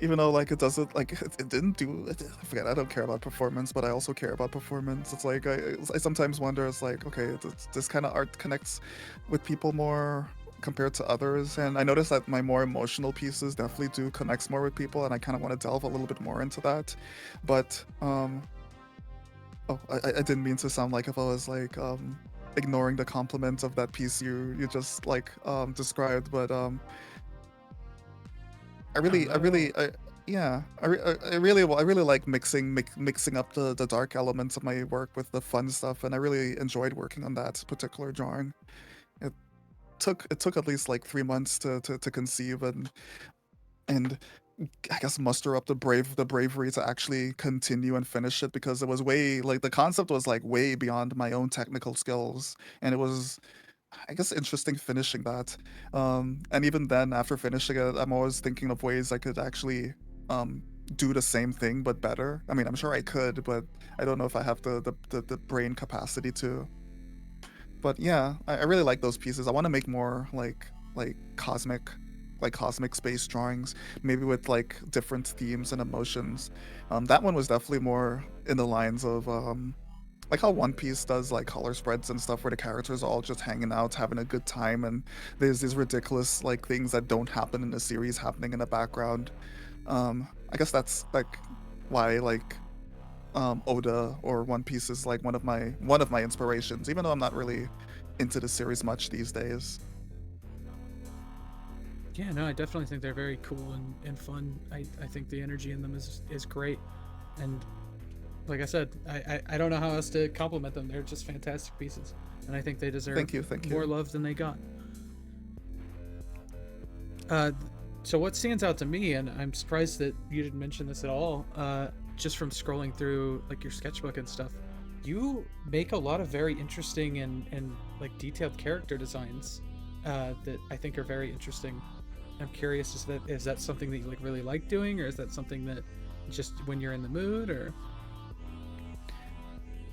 Even though like it doesn't like it didn't do I forget, I don't care about performance, but I also care about performance. It's like I sometimes wonder, it's like, okay, this kind of art connects with people more compared to others, and I noticed that my more emotional pieces definitely do connects more with people, and I kind of want to delve a little bit more into that. But oh, I didn't mean to sound like if I was like ignoring the compliment of that piece you just like described, but oh no, yeah, I really like mixing up the dark elements of my work with the fun stuff, and I really enjoyed working on that particular drawing. It took at least like 3 months to conceive, and I guess muster up the bravery to actually continue and finish it, because it was way like the concept was like way beyond my own technical skills, and it was, I guess, interesting finishing that. And even then, after finishing it, I'm always thinking of ways I could actually um, do the same thing but better. I mean, I'm sure I could, but I don't know if I have the brain capacity to. But yeah, I really like those pieces. I want to make more like cosmic space drawings, maybe with like different themes and emotions. That one was definitely more in the lines of like how One Piece does like color spreads and stuff, where the characters are all just hanging out, having a good time, and there's these ridiculous like things that don't happen in the series happening in the background. I guess that's like why like Oda or One Piece is like one of my inspirations, even though I'm not really into the series much these days. Yeah, no, I definitely think they're very cool and fun. I think the energy in them is great. And like I said, I don't know how else to compliment them. They're just fantastic pieces. And I think they deserve Thank you, thank more you. love than they got. Uh, so what stands out to me, and I'm surprised that you didn't mention this at all, just from scrolling through like your sketchbook and stuff, you make a lot of very interesting and like detailed character designs that I think are very interesting. I'm curious, is that something that you like really like doing, or is that something that just when you're in the mood, or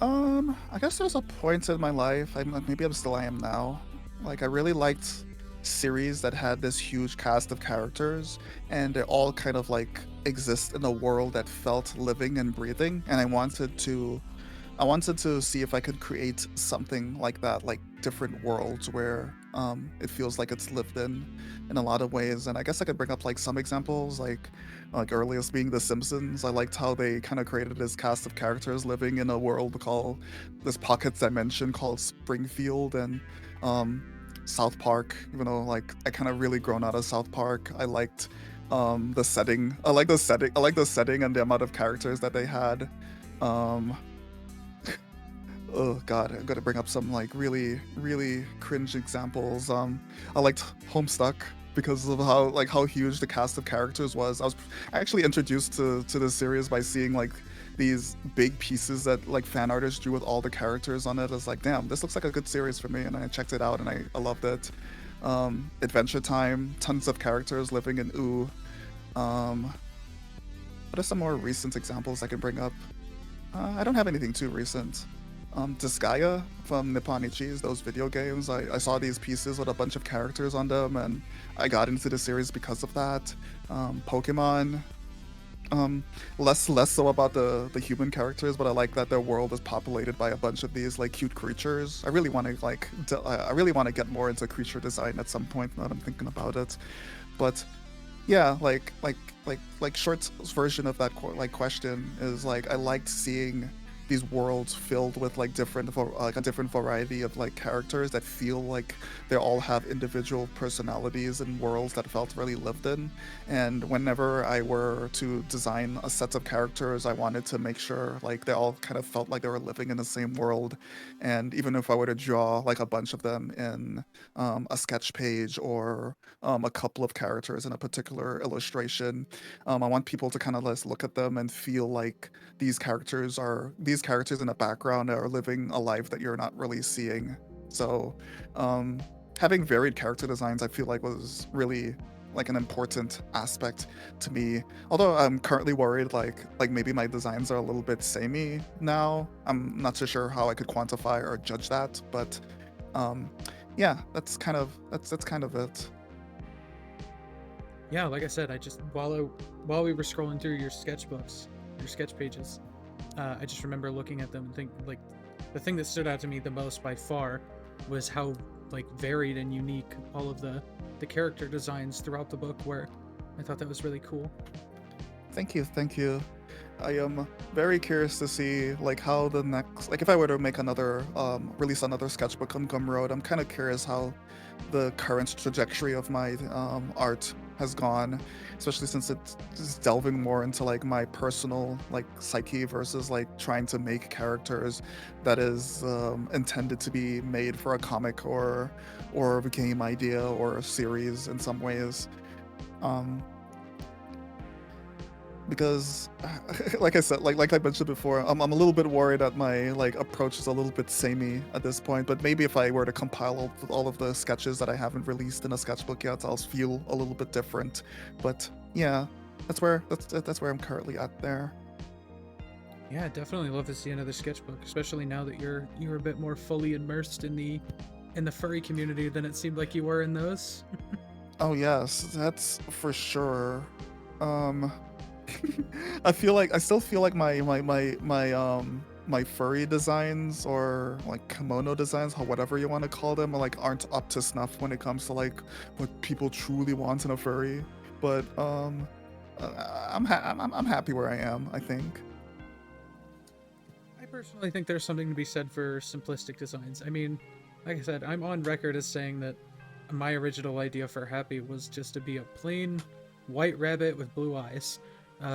I guess there's a point in my life, maybe I'm still I am now. Like I really liked series that had this huge cast of characters, and they all kind of like exist in a world that felt living and breathing, and I wanted to see if I could create something like that, like different worlds where it feels like it's lived in a lot of ways. And I guess I could bring up like some examples, like earliest being The Simpsons. I liked how they kind of created this cast of characters living in a world called this pocket dimension called Springfield, and um, South Park. Even though like I kind of really grown out of South Park, I liked the setting. I like the setting. I like the setting and the amount of characters that they had. Um, Oh god, I'm gonna bring up some like really cringe examples. I liked Homestuck because of how huge the cast of characters was. I was actually introduced to this series by seeing like these big pieces that like fan artists drew with all the characters on it. I was like, damn, this looks like a good series for me, and I checked it out and I loved it. Adventure Time, tons of characters living in Ooh. Um, what are some more recent examples I can bring up? I don't have anything too recent. Disgaea from Nippon Ichi's, those video games. I saw these pieces with a bunch of characters on them, and I got into the series because of that. Pokemon, less so about the human characters, but I like that their world is populated by a bunch of these like cute creatures. I really want to I really want to get more into creature design at some point now that I'm thinking about it. But yeah, like short version of that like question is like I liked seeing these worlds filled with like like a different variety of like characters that feel like they all have individual personalities and worlds that felt really lived in. And whenever I were to design a set of characters, I wanted to make sure like they all kind of felt like they were living in the same world. And even if I were to draw like a bunch of them in a sketch page, or a couple of characters in a particular illustration, I want people to kind of just look at them and feel like these characters in the background are living a life that you're not really seeing. So um, having varied character designs, I feel like, was really like an important aspect to me. Although I'm currently worried like maybe my designs are a little bit samey now. I'm not so sure how I could quantify or judge that, but um, yeah, that's kind of it. yeah, like I said, I just while we were scrolling through your sketchbooks, your sketch pages, I just remember looking at them and think like the thing that stood out to me the most by far was how like varied and unique all of the character designs throughout the book were. I thought that was really cool. Thank you, thank you. I am very curious to see like how the next, like if I were to make another release another sketchbook on Gumroad, I'm kind of curious how the current trajectory of my art has gone, especially since it's delving more into like my personal like psyche versus like trying to make characters that is intended to be made for a comic or a game idea or a series in some ways. Um, because like I said, like I mentioned before, I'm a little bit worried that my like approach is a little bit samey at this point, but maybe if I were to compile all of the sketches that I haven't released in a sketchbook yet, I'll feel a little bit different. But yeah, that's where I'm currently at there. Yeah, I'd definitely love to see another sketchbook, especially now that you're a bit more fully immersed in the furry community than it seemed like you were in those. Oh yes, that's for sure. Um I feel like I still feel like my furry designs or like kimono designs, or whatever you want to call them, like aren't up to snuff when it comes to like what people truly want in a furry. But I'm happy where I am, I think. I personally think there's something to be said for simplistic designs. I mean, like I said, I'm on record as saying that my original idea for Happy was just to be a plain white rabbit with blue eyes,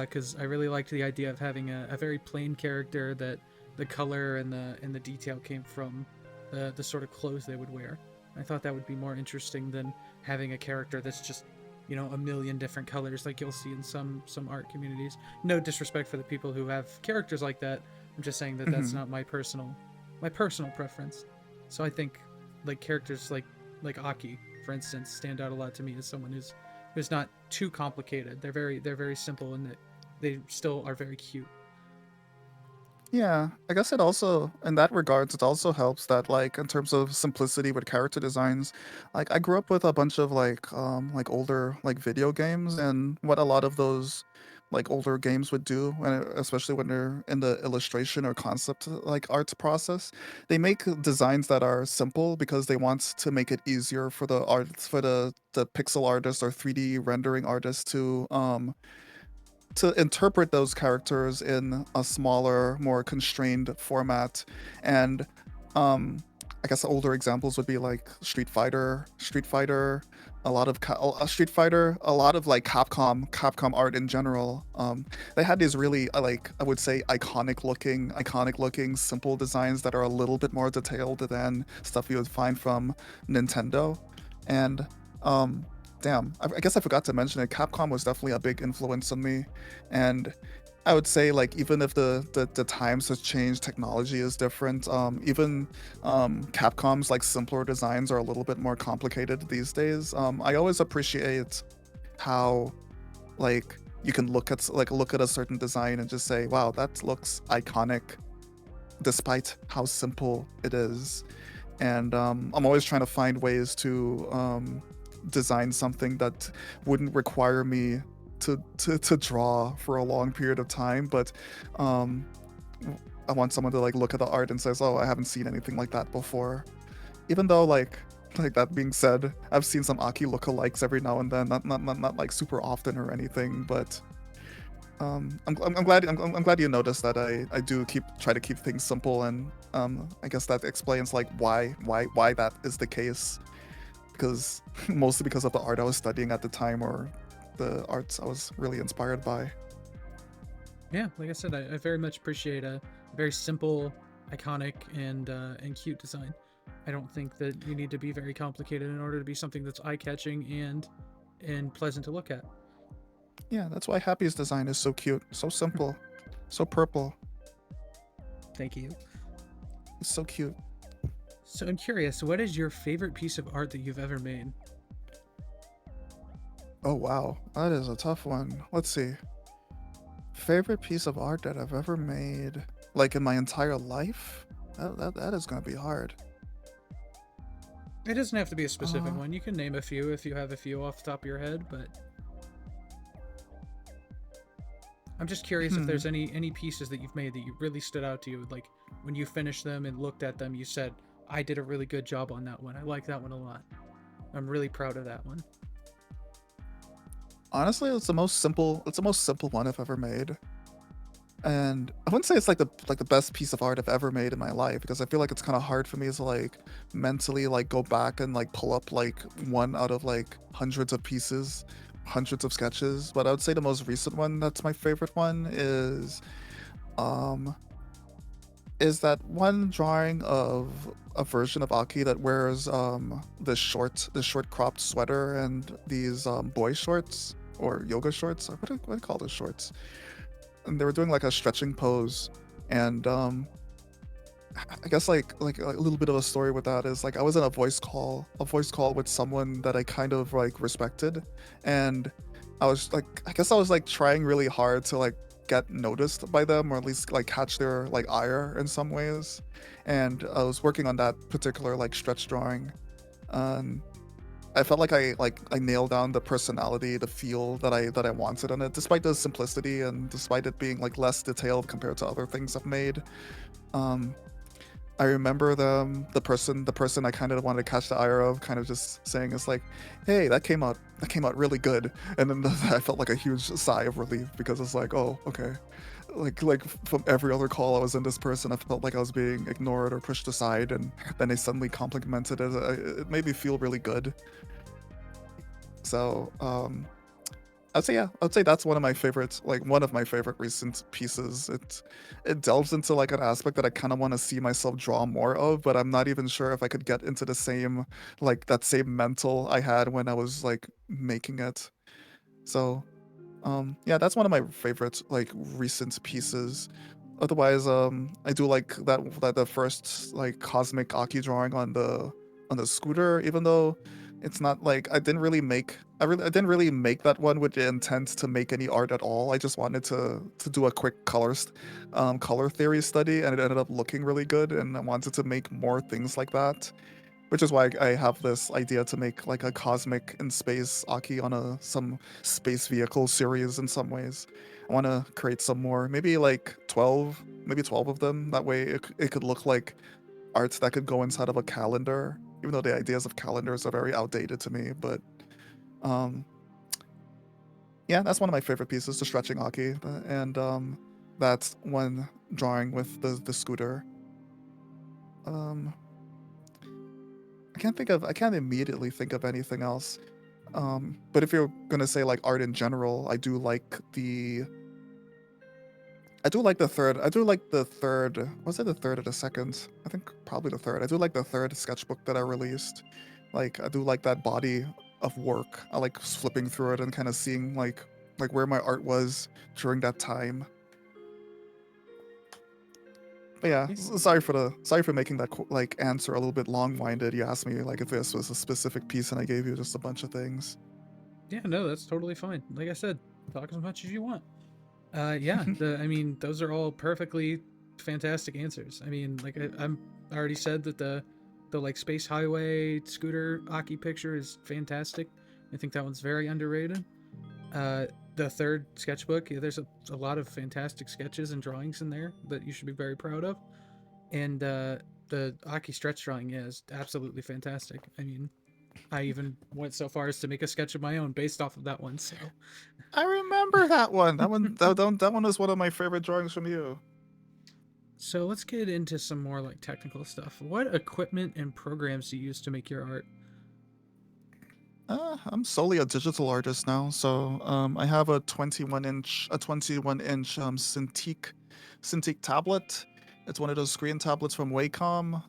because I really liked the idea of having a very plain character that the color and the detail came from the sort of clothes they would wear. I thought that would be more interesting than having a character that's just a million different colors like you'll see in some art communities. No disrespect for the people who have characters like that. I'm just saying that that's Hmm. not my personal preference. So I think like characters like Aki, for instance, stand out a lot to me as someone who's not too complicated. They're very simple and that they still are very cute. Yeah, I guess it also, in that regards, it also helps that like in terms of simplicity with character designs, like I grew up with a bunch of like older like video games, and what a lot of those like older games would do, especially when they're in the illustration or concept like arts process, they make designs that are simple because they want to make it easier for the artists, for the pixel artists or 3D rendering artists to interpret those characters in a smaller, more constrained format. And I guess older examples would be like Street Fighter, a lot of Street Fighter, a lot of like Capcom art in general. They had these really like I would say iconic looking simple designs that are a little bit more detailed than stuff you would find from Nintendo. And um, damn, I guess I forgot to mention it. Capcom was definitely a big influence on me, and I would say like even if the times has changed, technology is different. Even Capcom's like simpler designs are a little bit more complicated these days. I always appreciate how like you can look at a certain design and just say, wow, that looks iconic, despite how simple it is. And I'm always trying to find ways to design something that wouldn't require me to draw for a long period of time, but um, I want someone to like look at the art and says, "Oh, I haven't seen anything like that before." Even though like that being said, I've seen some Aki lookalikes every now and then, not like super often or anything, but I'm glad you noticed that I do try to keep things simple, and I guess that explains like why that is the case, because mostly because of the art I was studying at the time or the arts I was really inspired by. Yeah, like I said, I very much appreciate a very simple, iconic, and cute design. I don't think that you need to be very complicated in order to be something that's eye-catching and pleasant to look at. Yeah, that's why Happy's design is so cute, so simple, so purple. Thank you. It's so cute. So I'm curious, what is your favorite piece of art that you've ever made? Oh wow, that is a tough one. Let's see. Favorite piece of art that I've ever made, like in my entire life? That is gonna be hard. It doesn't have to be a specific Uh, one. You can name a few if you have a few off the top of your head, but I'm just curious if hmm. there's any pieces that you've made that you really stood out to you. Like when you finished them and looked at them, you said, "I did a really good job on that one. I like that one a lot. I'm really proud of that one." Honestly, it's the most simple. It's the most simple one I've ever made, and I wouldn't say it's like the best piece of art I've ever made in my life, because I feel like it's kind of hard for me to like mentally like go back and like pull up like one out of like hundreds of pieces, hundreds of sketches. But I would say the most recent one that's my favorite one um is that one drawing of a version of Aki that wears this short cropped sweater and these boy shorts. or yoga shorts. What do you call those shorts? And they were doing like a stretching pose, and I guess like a little bit of a story with that is like I was in a voice call with someone that I kind of like respected, and I guess I was like trying really hard to like get noticed by them, or at least like catch their like ire in some ways, and I was working on that particular like stretch drawing. Um, I felt like I nailed down the personality, the feel that I wanted on it, despite the simplicity and despite it being like less detailed compared to other things I've made. Um, I remember the person I kind of wanted to catch the ire of, kind of just saying, "It's like, hey, that came out really good," and then I felt like a huge sigh of relief because it's like, oh, okay, like from every other call I was in this person, I felt like I was being ignored or pushed aside, and then they suddenly complimented it. It made me feel really good. So I'd say, yeah, I'd say that's one of my favorites, like one of my favorite recent pieces. It delves into like an aspect that I kind of want to see myself draw more of, but I'm not even sure if I could get into the same, like that same mental I had when I was like making it. So yeah, that's one of my favorite like recent pieces. Otherwise, I do like that the first like cosmic Aki drawing on the scooter, even though it's not like I didn't really make that one with the intent to make any art at all. I just wanted to do a quick color theory study, and it ended up looking really good, and I wanted to make more things like that, which is why I have this idea to make like a cosmic in space Aki on some space vehicle series in some ways. I want to create some more, maybe like 12, maybe 12 of them. That way it could look like art that could go inside of a calendar, even though the ideas of calendars are very outdated to me. But um, yeah, that's one of my favorite pieces, the stretching Aki, and that's one drawing with the scooter. Um, I can't immediately think of anything else. But if you're gonna say like art in general, I do like the third. Was it the third or the second? I think probably the third. I do like the third sketchbook that I released. Like I do like that body of work. I like flipping through it and kind of seeing like where my art was during that time. But yeah, sorry for making that like answer a little bit long-winded. You asked me like if this was a specific piece, and I gave you just a bunch of things. Yeah, no, that's totally fine. Like I said, talk as much as you want. Yeah, I mean, those are all perfectly fantastic answers. I mean, like I already said that the like space highway scooter Aki picture is fantastic. I think that one's very underrated. Uh, the third sketchbook, yeah, there's a lot of fantastic sketches and drawings in there that you should be very proud of. And the Aki stretch drawing, yeah, is absolutely fantastic. I mean, I even went so far as to make a sketch of my own based off of that one. So I remember that one. That one was one of my favorite drawings from you. So let's get into some more like technical stuff. What equipment and programs do you use to make your art? I'm solely a digital artist now, so I have a 21 inch Cintiq tablet. It's one of those screen tablets from Wacom.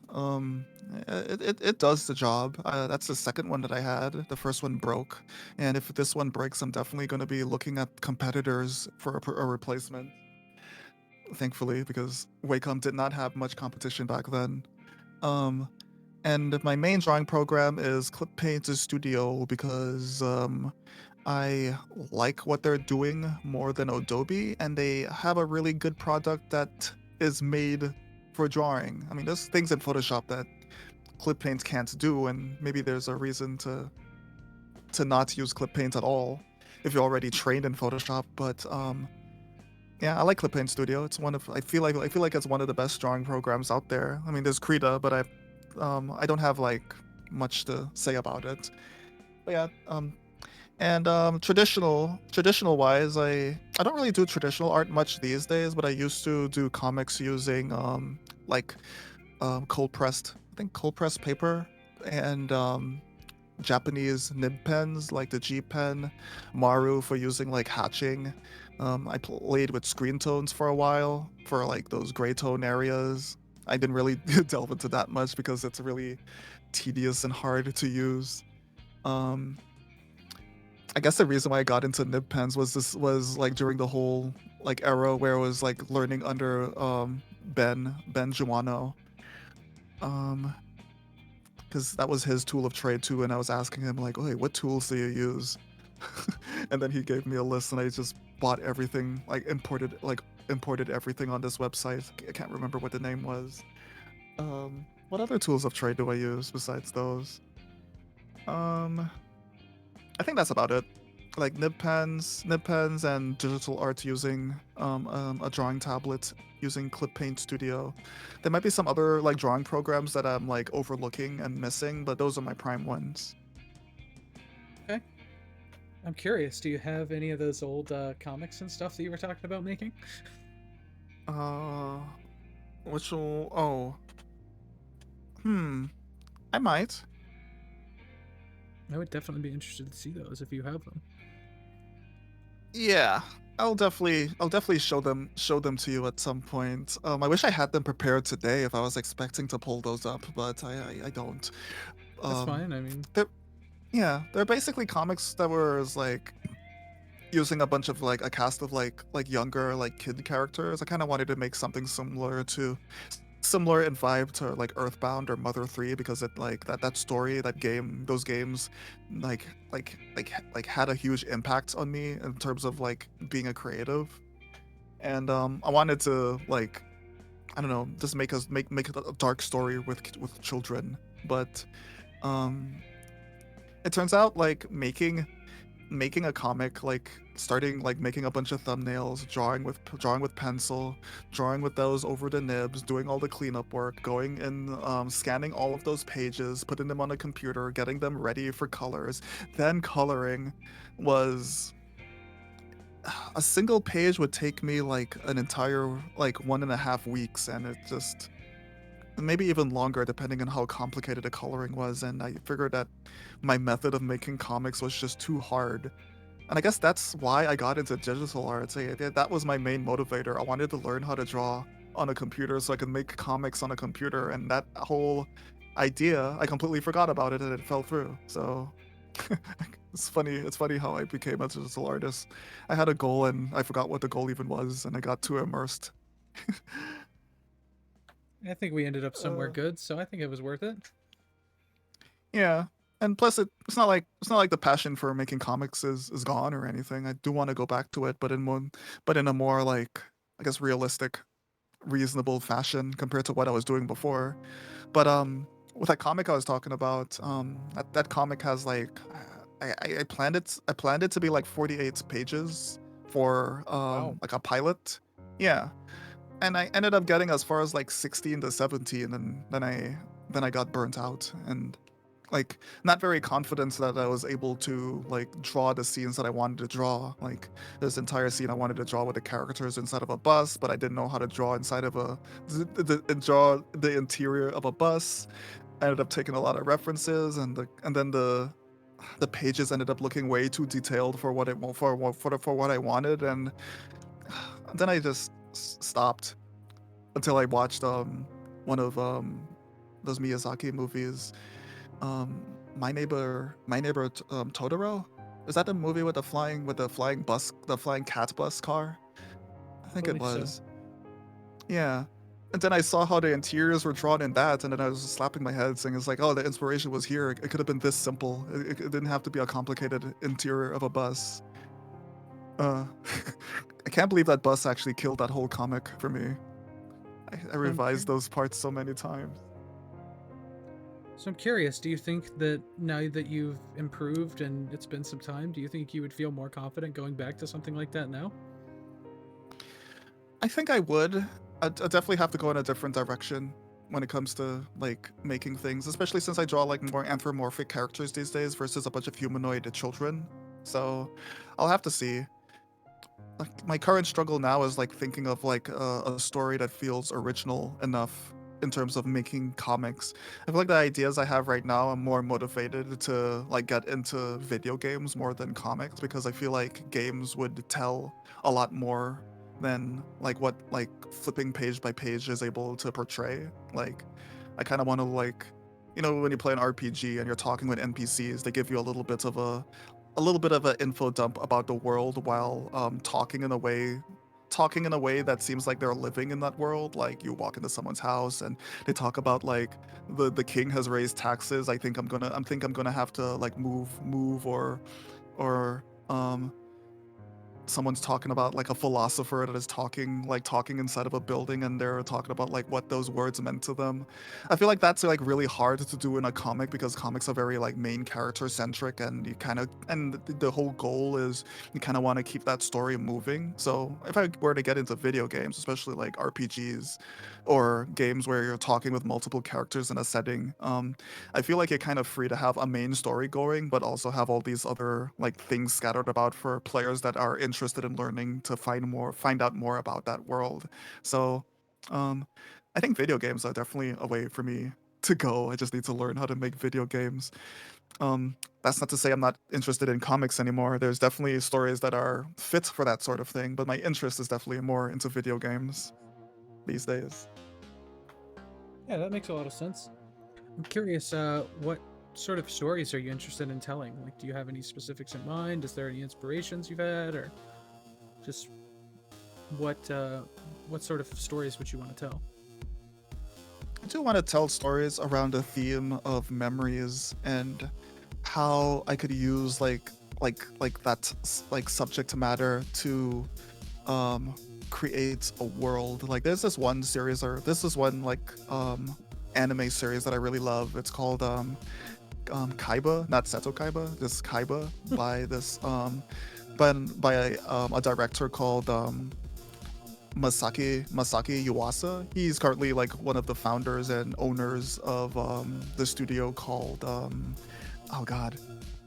It does the job. That's the second one that I had. The first one broke, and if this one breaks, I'm definitely going to be looking at competitors for a replacement. Thankfully, because Wacom did not have much competition back then. Um, and my main drawing program is Clip Paint Studio because I like what they're doing more than Adobe, and they have a really good product that is made for drawing. I mean, there's things in Photoshop that Clip Paint can't do, and maybe there's a reason to not use Clip Paint at all if you're already trained in Photoshop. But yeah, I like Clip Paint Studio. It's one of I feel like it's one of the best drawing programs out there. I mean, there's Krita, but I don't have like much to say about it. But yeah, and traditional wise, I don't really do traditional art much these days, but I used to do comics using like cold pressed paper, and Japanese nib pens like the G pen, Maru for using like hatching. I played with screen tones for a while for like those gray tone areas. I didn't really delve into that much because it's really tedious and hard to use. Um, I guess the reason why I got into nib pens was like during the whole like era where I was like learning under Ben Juano. Um because that was his tool of trade too, and I was asking him like, "Hey, what tools do you use?" And then he gave me a list, and I just bought everything, imported everything on this website. I can't remember what the name was. What other tools of trade do I use besides those? Um, I think that's about it. Like nib pens, and digital art using a drawing tablet using Clip Paint Studio. There might be some other like drawing programs that I'm like overlooking and missing, but those are my prime ones. Okay. I'm curious. Do you have any of those old comics and stuff that you were talking about making? Uh, which will I might. I would definitely be interested to see those if you have them. Yeah, I'll definitely show them to you at some point. I wish I had them prepared today if I was expecting to pull those up, but I don't. That's Um, fine. I mean, they're yeah, they're basically comics that were like using a bunch of like a cast of like younger like kid characters. I kind of wanted to make something similar in vibe to like Earthbound or Mother 3 because it like that story, that game, those games like had a huge impact on me in terms of like being a creative. And I wanted to like I don't know, just make it a dark story with children. But um it turns out like making a comic, like starting like making a bunch of thumbnails, drawing with pencil, drawing with those over the nibs, doing all the cleanup work, going and scanning all of those pages, putting them on a computer, getting them ready for colors, then coloring was a single page would take me like an entire like 1.5 weeks, and it just maybe even longer depending on how complicated the coloring was. And I figured that my method of making comics was just too hard, and I guess that's why I got into digital art. That was my main motivator. I wanted to learn how to draw on a computer so I could make comics on a computer, and that whole idea, I completely forgot about it and it fell through. So it's funny. It's funny how I became a digital artist. I had a goal and I forgot what the goal even was, and I got too immersed. I think we ended up somewhere uh, good, so I think it was worth it. yeah, and plus it's not like the passion for making comics is gone or anything. I do want to go back to it, but in a more like I guess realistic, reasonable fashion compared to what I was doing before. But with that comic I was talking about, that comic has like I planned it to be like 48 pages for Wow. like a pilot. Yeah. And I ended up getting as far as like 16 to 17, and then I got burnt out and like not very confident that I was able to like draw the scenes that I wanted to draw. Like this entire scene I wanted to draw with the characters inside of a bus, but I didn't know how to draw inside of draw the interior of a bus. I ended up taking a lot of references, and then the pages ended up looking way too detailed for what it for what I wanted, and then I just stopped until I watched one of those Miyazaki movies. Um, my neighbor Totoro. Is that the movie with the flying cat bus car? I I think it believe so. was. Yeah. And then I saw how the interiors were drawn in that, and then I was just slapping my head saying, it's like, oh, the inspiration was here. It could have been this simple. It didn't have to be a complicated interior of a bus. Uh, I can't believe that bus actually killed that whole comic for me. I So I'm revised curious. those parts so many times. So I'm curious. Do you think that now that you've improved and it's been some time, do you think you would feel more confident going back to something like that now? I think I would. I'd definitely have to go in a different direction when it comes to like making things, especially since I draw like more anthropomorphic characters these days versus a bunch of humanoid children. So I'll have to see. Like my current struggle now is like thinking of like a story that feels original enough in terms of making comics. I feel like the ideas I have right now, I'm more motivated to like get into video games more than comics because I feel like games would tell a lot more than like what like flipping page by page is able to portray. Like I kind of want to like when you play an RPG and you're talking with NPCs, they give you a little bit of a little bit of an info dump about the world while talking in a way that seems like they're living in that world. Like you walk into someone's house and they talk about like the king has raised taxes. I'm gonna have to like move or someone's talking about like a philosopher that is talking inside of a building, and they're talking about like what those words meant to them. I feel like that's like really hard to do in a comic because comics are very like main character centric, and the whole goal is you kind of want to keep that story moving. So if I were to get into video games, especially like RPGs or games where you're talking with multiple characters in a setting, I feel like you're kind of free to have a main story going, but also have all these other like things scattered about for players that are interested in learning to find out more about that world. So, um, I think video games are definitely a way for me to go. I just need to learn how to make video games. That's not to say I'm not interested in comics anymore. There's definitely stories that are fit for that sort of thing, but my interest is definitely more into video games these days. Yeah, that makes a lot of sense. I'm curious, what sort of stories are you interested in telling? Like, do you have any specifics in mind? Is there any inspirations you've had, or just what sort of stories would you want to tell? I do want to tell stories around a theme of memories and how I could use like subject matter to um create a world. Like there's this one series or this is one like anime series that I really love. It's called Kaiba, not Seto Kaiba, just Kaiba by this by a director called Masaki Yuasa. He's currently like one of the founders and owners of the studio called oh god.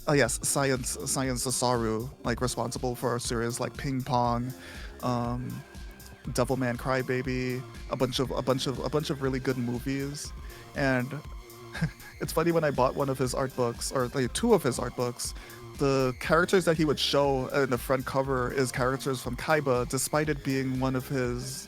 Oh yes, Science Sasaru, like responsible for a series like Ping Pong, um, Devilman Crybaby, a bunch of really good movies. And it's funny, when I bought one of his art books, or like two of his art books, the characters that he would show in the front cover is characters from Kaiba, despite it being one of his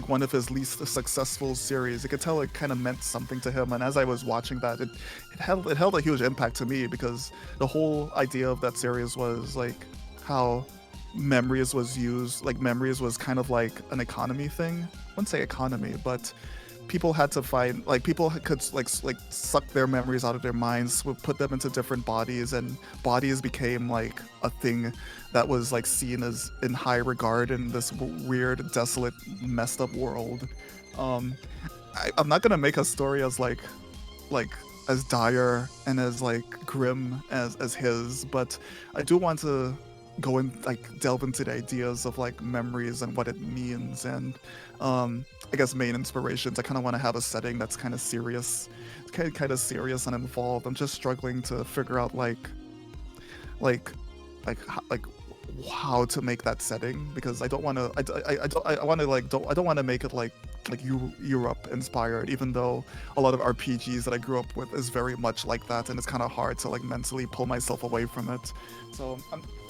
one of his least successful series. You could tell it kind of meant something to him, and as I was watching that, it held a huge impact to me, because the whole idea of that series was like how memories was used, like memories was kind of like an economy thing. I wouldn't say economy, but people had to find, like, people could like suck their memories out of their minds, would put them into different bodies, and bodies became like a thing that was like seen as in high regard in this weird, desolate, messed up world. um I'm not gonna make a story as like as dire and as like grim as his, but I do want to go and like delve into the ideas of like memories and what it means, and I guess main inspirations. I kind of want to have a setting that's kind of serious, kind of serious and involved. I'm just struggling to figure out like like how to make that setting, because I don't want to I want to like I don't want to make it like Europe inspired, even though a lot of RPGs that I grew up with is very much like that, and it's kind of hard to like mentally pull myself away from it. So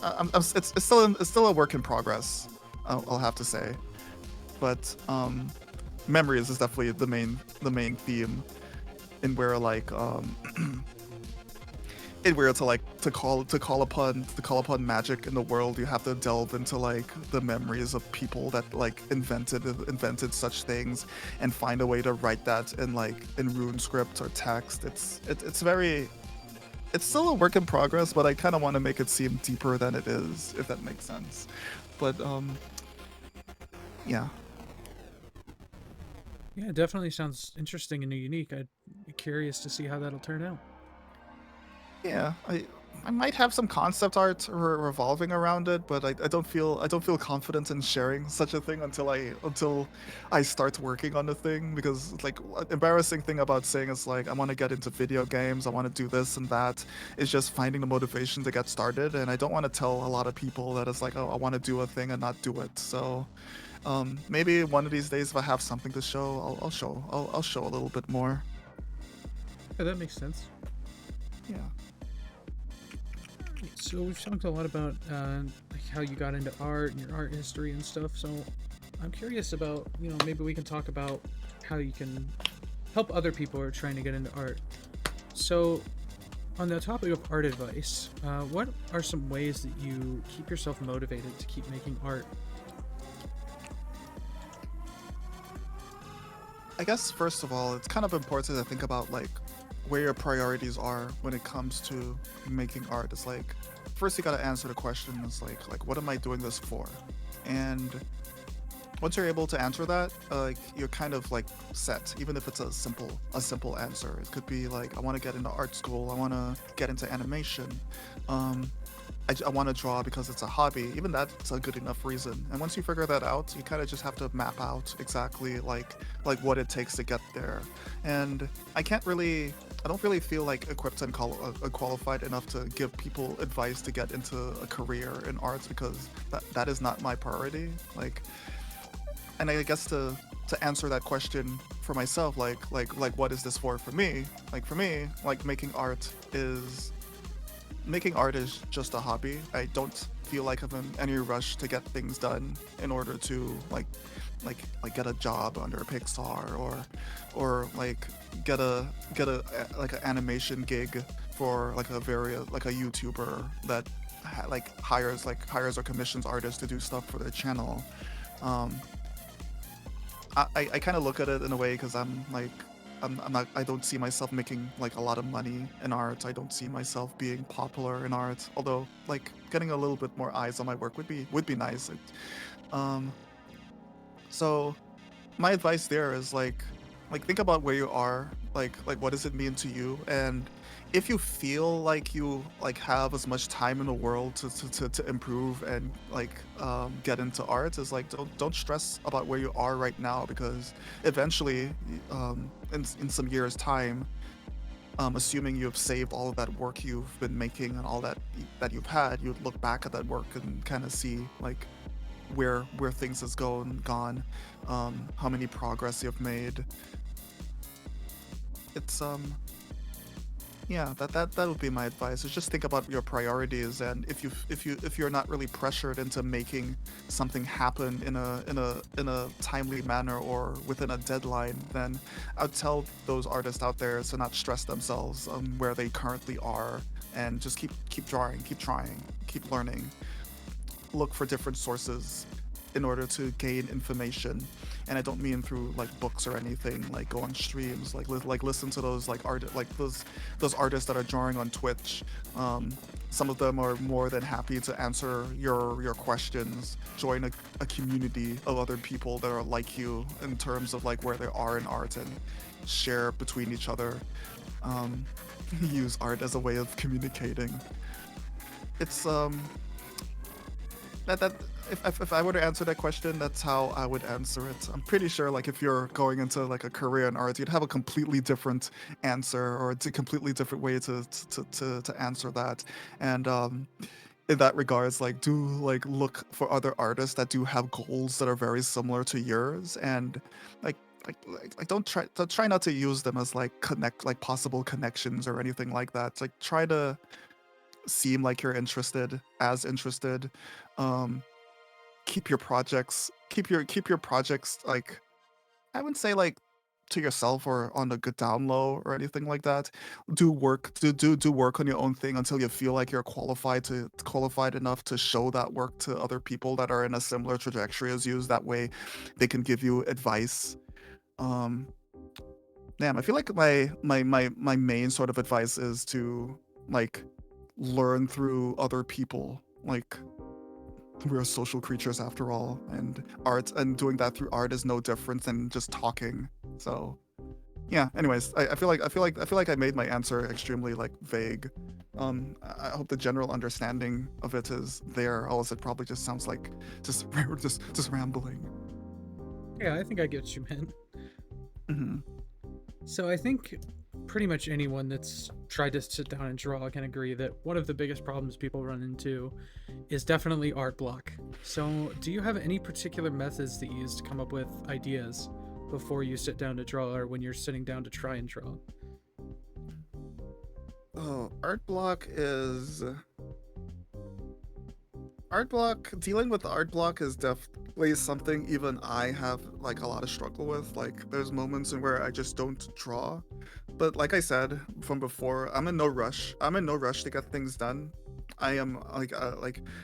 it's still a work in progress, I'll have to say. But memories is definitely the main theme, in where like in where to like to call upon magic in the world, you have to delve into like the memories of people that like invented such things, and find a way to write that in rune script or text. It's still a work in progress, but I kind of want to make it seem deeper than it is, if that makes sense. But yeah. Yeah, it definitely sounds interesting and unique. I'd be curious to see how that'll turn out. Yeah, I might have some concept art revolving around it, but I don't feel confident in sharing such a thing until I start working on the thing, because like embarrassing thing about saying is like I want to get into video games, I want to do this and that. It's just finding the motivation to get started, and I don't want to tell a lot of people that it's like, oh, I want to do a thing and not do it. So maybe one of these days, if I have something to show, I'll show a little bit more. Yeah, that makes sense. Yeah. So we've talked a lot about like how you got into art and your art history and stuff. So I'm curious about, maybe we can talk about how you can help other people who are trying to get into art. So On the topic of art advice, what are some ways that you keep yourself motivated to keep making art? I guess first of all, it's kind of important to think about like where your priorities are when it comes to making art. It's like first you gotta answer the question. It's like what am I doing this for? And once you're able to answer that, like you're kind of like set. Even if it's a simple answer, it could be like I want to get into art school. I want to get into animation. Um, I want to draw because it's a hobby. Even that's a good enough reason. And once you figure that out, you kind of just have to map out exactly like what it takes to get there. And I don't really feel like equipped and qualified enough to give people advice to get into a career in arts because that is not my priority. Like, and I guess to answer that question for myself, like what is this for me? Like for me, like making art is just a hobby. I don't feel like I'm in any rush to get things done in order to like get a job under Pixar or like get a like an animation gig for like a YouTuber that hires or commissions artists to do stuff for their channel. Um, I kind of look at it in a way because I'm not I don't see myself making like a lot of money in art. I don't see myself being popular in art. Although like getting a little bit more eyes on my work would be nice. Um, so my advice there is like think about where you are, like what does it mean to you, and if you feel like you like have as much time in the world to improve and like get into art, is like don't stress about where you are right now because eventually in some years time, assuming you've saved all of that work you've been making and all that you've had, you'd look back at that work and kind of see like where things has gone, how many progress you've made. It's yeah, that would be my advice. Is just think about your priorities, and if you're not really pressured into making something happen in a timely manner or within a deadline, then I'd tell those artists out there to not stress themselves where they currently are, and just keep drawing, keep trying, keep learning, look for different sources in order to gain information. And I don't mean through like books or anything. Like go on streams, like listen to those like those artists that are drawing on Twitch. Some of them are more than happy to answer your questions. Join a community of other people that are like you in terms of like where they are in art, and share between each other. um, Use art as a way of communicating. It's that if I were to answer that question, that's how I would answer it. I'm pretty sure like if you're going into like a career in art, you'd have a completely different answer, or it's a completely different way to answer that. And in that regards, like do like look for other artists that do have goals that are very similar to yours, and like like don't try not to use them as like possible connections or anything like that. It's like try to seem like you're interested. um keep your projects like, I wouldn't say like to yourself or on the good down low or anything like that. Do work on your own thing until you feel like you're qualified enough to show that work to other people that are in a similar trajectory as you. That way they can give you advice. um Damn, I feel like my main sort of advice is to like learn through other people. Like we're social creatures after all, and art and doing that through art is no different than just talking. So yeah. Anyways, I feel like I made my answer extremely like vague. I hope the general understanding of it is there. Else it probably just sounds like just just rambling. Yeah, I think I get what you meant. Hmm. So I think pretty much anyone that's tried to sit down and draw can agree that one of the biggest problems people run into is definitely art block. So do you have any particular methods that you use to come up with ideas before you sit down to draw, or when you're sitting down to try and draw? Oh, art block. Dealing with art block is least something even I have like a lot of struggle with. Like there's moments in where I just don't draw. But like I said from before, I'm in no rush. I'm in no rush to get things done. I am like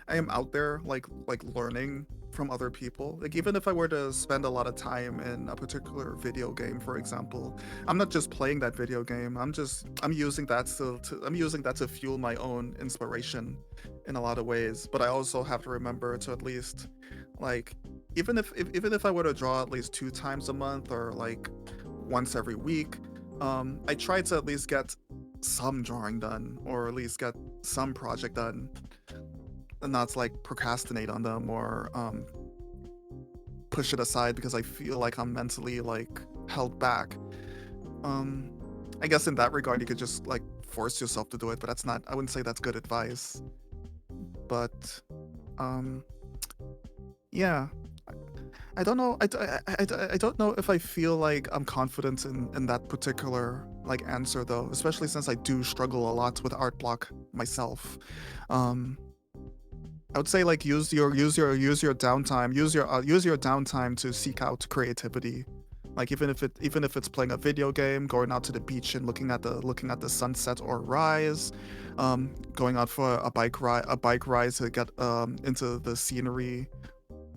I am out there like learning from other people. Like even if I were to spend a lot of time in a particular video game, for example, I'm not just playing that video game. I'm using that I'm using that to fuel my own inspiration in a lot of ways. But I also have to remember to at least like even if I were to draw at least 2 times a month or like once every week, I try to at least get some drawing done or at least get some project done and not like procrastinate on them or push it aside because I feel like I'm mentally like held back. um I guess in that regard you could just like force yourself to do it, but that's not, I wouldn't say that's good advice. But um yeah, I don't know. I don't know if I feel like I'm confident in that particular like answer though, especially since I do struggle a lot with art block myself. Um, I would say like use your downtime, use your downtime to seek out creativity. Like even if it's playing a video game, going out to the beach and looking at the sunset or rise, going out for a bike ride to get into the scenery.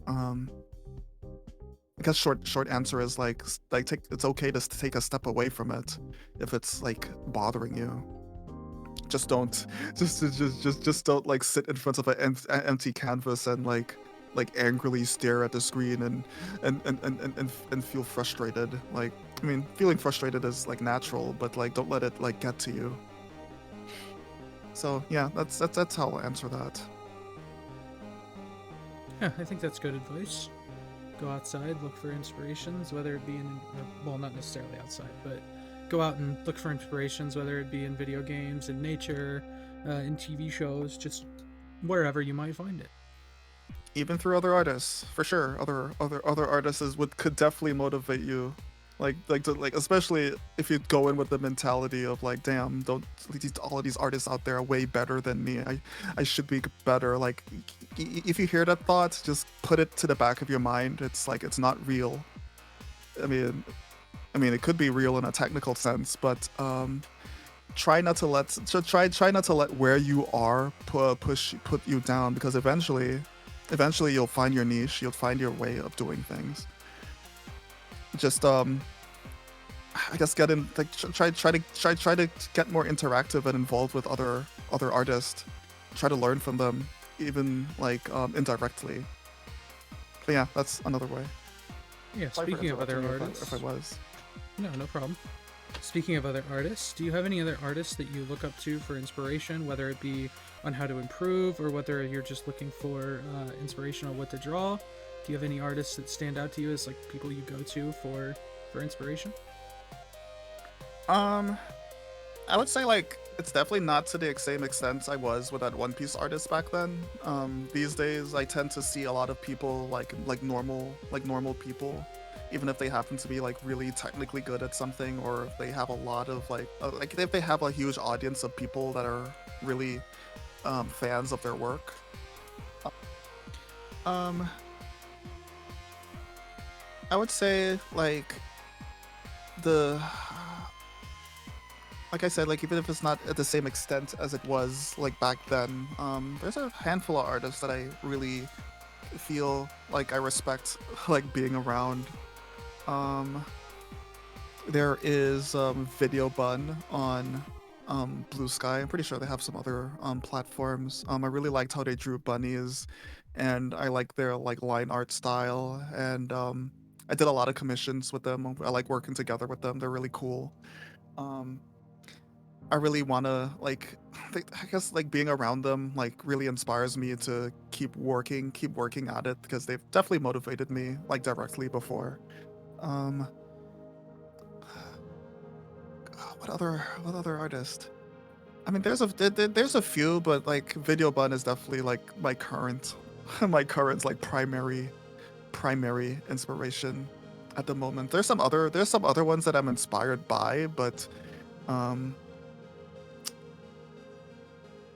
Um, I guess short answer is like it's okay to take a step away from it if it's like bothering you. Just don't just don't like sit in front of an empty canvas and like angrily stare at the screen and feel frustrated. Like I mean, feeling frustrated is like natural, but like don't let it like get to you. So yeah, that's how I'll answer that. Yeah, I think that's good advice. Go outside, look for inspirations, whether it be in, well, not necessarily outside, but go out and look for inspirations, whether it be in video games, in nature, in TV shows, just wherever you might find it. Even through other artists, for sure. Other artists could definitely motivate you, like especially if you go in with the mentality of like, damn, don't all of these artists out there are way better than me. I should be better. Like, if you hear that thought, just put it to the back of your mind. It's like it's not real. I mean, it could be real in a technical sense, but try not to let try not to let where you are put you down, because eventually you'll find your niche, you'll find your way of doing things. Just I guess get in like try to get more interactive and involved with other artists. Try to learn from them, even like indirectly. But yeah, that's another way. Yeah, Sorry for speaking of other interrupting you artists. if I was. No problem. Speaking of other artists, do you have any other artists that you look up to for inspiration, whether it be on how to improve or whether you're just looking for inspiration on what to draw? Do you have any artists that stand out to you as like people you go to for inspiration? I would say like it's definitely not to the same extent I was with that One Piece artist back then. These days I tend to see a lot of people like normal people, even if they happen to be like really technically good at something, or if they have a lot of like if they have a huge audience of people that are really fans of their work. Um, I would say the like I said, like even if it's not at the same extent as it was like back then, there's a handful of artists that I really feel like I respect like being around. There is Video Bun on Blue Sky. I'm pretty sure they have some other platforms. I really liked how they drew bunnies, and I like their like line art style. And I did a lot of commissions with them. I like working together with them. They're really cool. Um, I really want to like I guess like being around them like really inspires me to keep working at it, because they've definitely motivated me like directly before. Um what other artist? I mean there's a few, but like Video Bun is definitely like my current my current like primary inspiration at the moment. There's some other ones that I'm inspired by, but um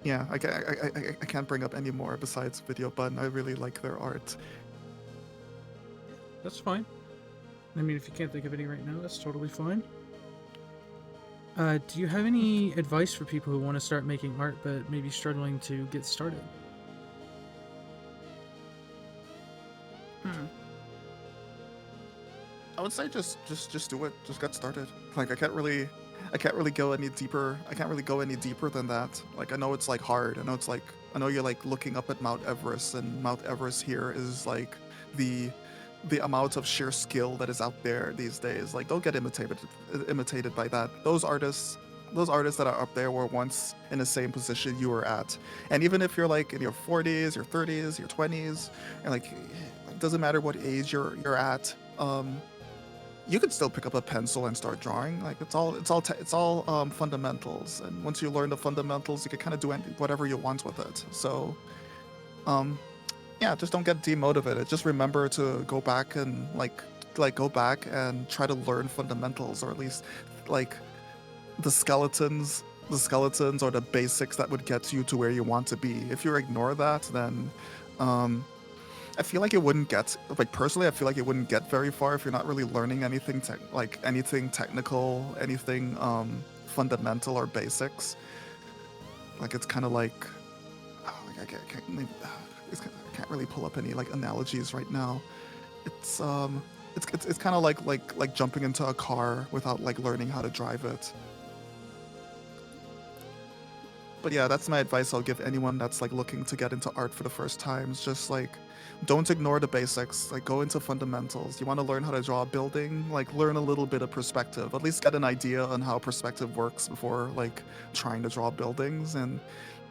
yeah, I can't bring up any more besides Video Button. I really like their art. That's fine. I mean, if you can't think of any right now, that's totally fine. Do you have any advice for people who want to start making art but maybe struggling to get started? Hmm. I would say just do it. Just get started. Like I can't really go any deeper. I can't really go any deeper than that. Like I know it's like hard. I know you're like looking up at Mount Everest, and Mount Everest here is like the the amount of sheer skill that is out there these days. Like don't get imitated by that. Those artists that are up there were once in the same position you were at. And even if you're like in your 40s, your 30s, your 20s, and like it doesn't matter what age you're at. You could still pick up a pencil and start drawing. Like it's all fundamentals, and once you learn the fundamentals, you can kind of do whatever you want with it. So, um, yeah, just don't get demotivated. Just remember to go back and go back and try to learn fundamentals, or at least like the skeletons or the basics that would get you to where you want to be. If you ignore that, then um, I feel like it wouldn't get like personally. I feel like it wouldn't get very far if you're not really learning anything anything technical, anything fundamental or basics. Like it's kind of like I can't really pull up any like analogies right now. It's it's kind of like jumping into a car without like learning how to drive it. But yeah, that's my advice I'll give anyone that's like looking to get into art for the first time. It's just like don't ignore the basics. Like go into fundamentals. You want to learn how to draw a building, like learn a little bit of perspective. At least get an idea on how perspective works before like trying to draw buildings. And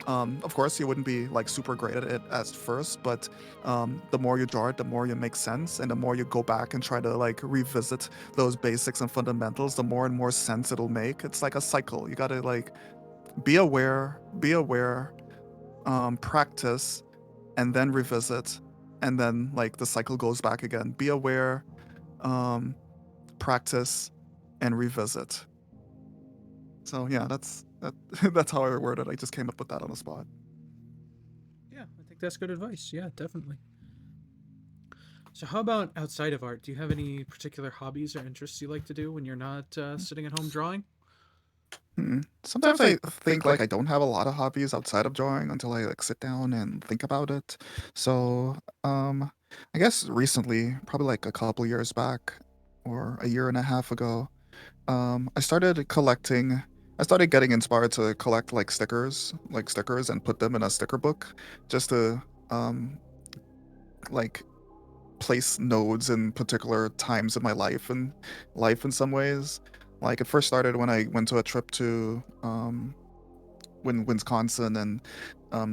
of course, you wouldn't be like super great at it at first, but the more you draw it, the more you make sense, and the more you go back and try to like revisit those basics and fundamentals, the more and more sense it'll make. It's like a cycle. You gotta like be aware, practice, and then revisit, and then like the cycle goes back again. Be aware, um, practice, and revisit. So yeah, that's how I word it. I just came up with that on the spot. Yeah, I think that's good advice. Yeah, definitely. So, how about outside of art? Do you have any particular hobbies or interests you like to do when you're not sitting at home drawing? Sometimes I think like I don't have a lot of hobbies outside of drawing until I like sit down and think about it. So, I guess recently, probably like a couple years back or a year and a half ago, I started collecting. I started getting inspired to collect like stickers, and put them in a sticker book, just to um, like place nodes in particular times in my life in some ways. Like it first started when I went to a trip to Wisconsin, and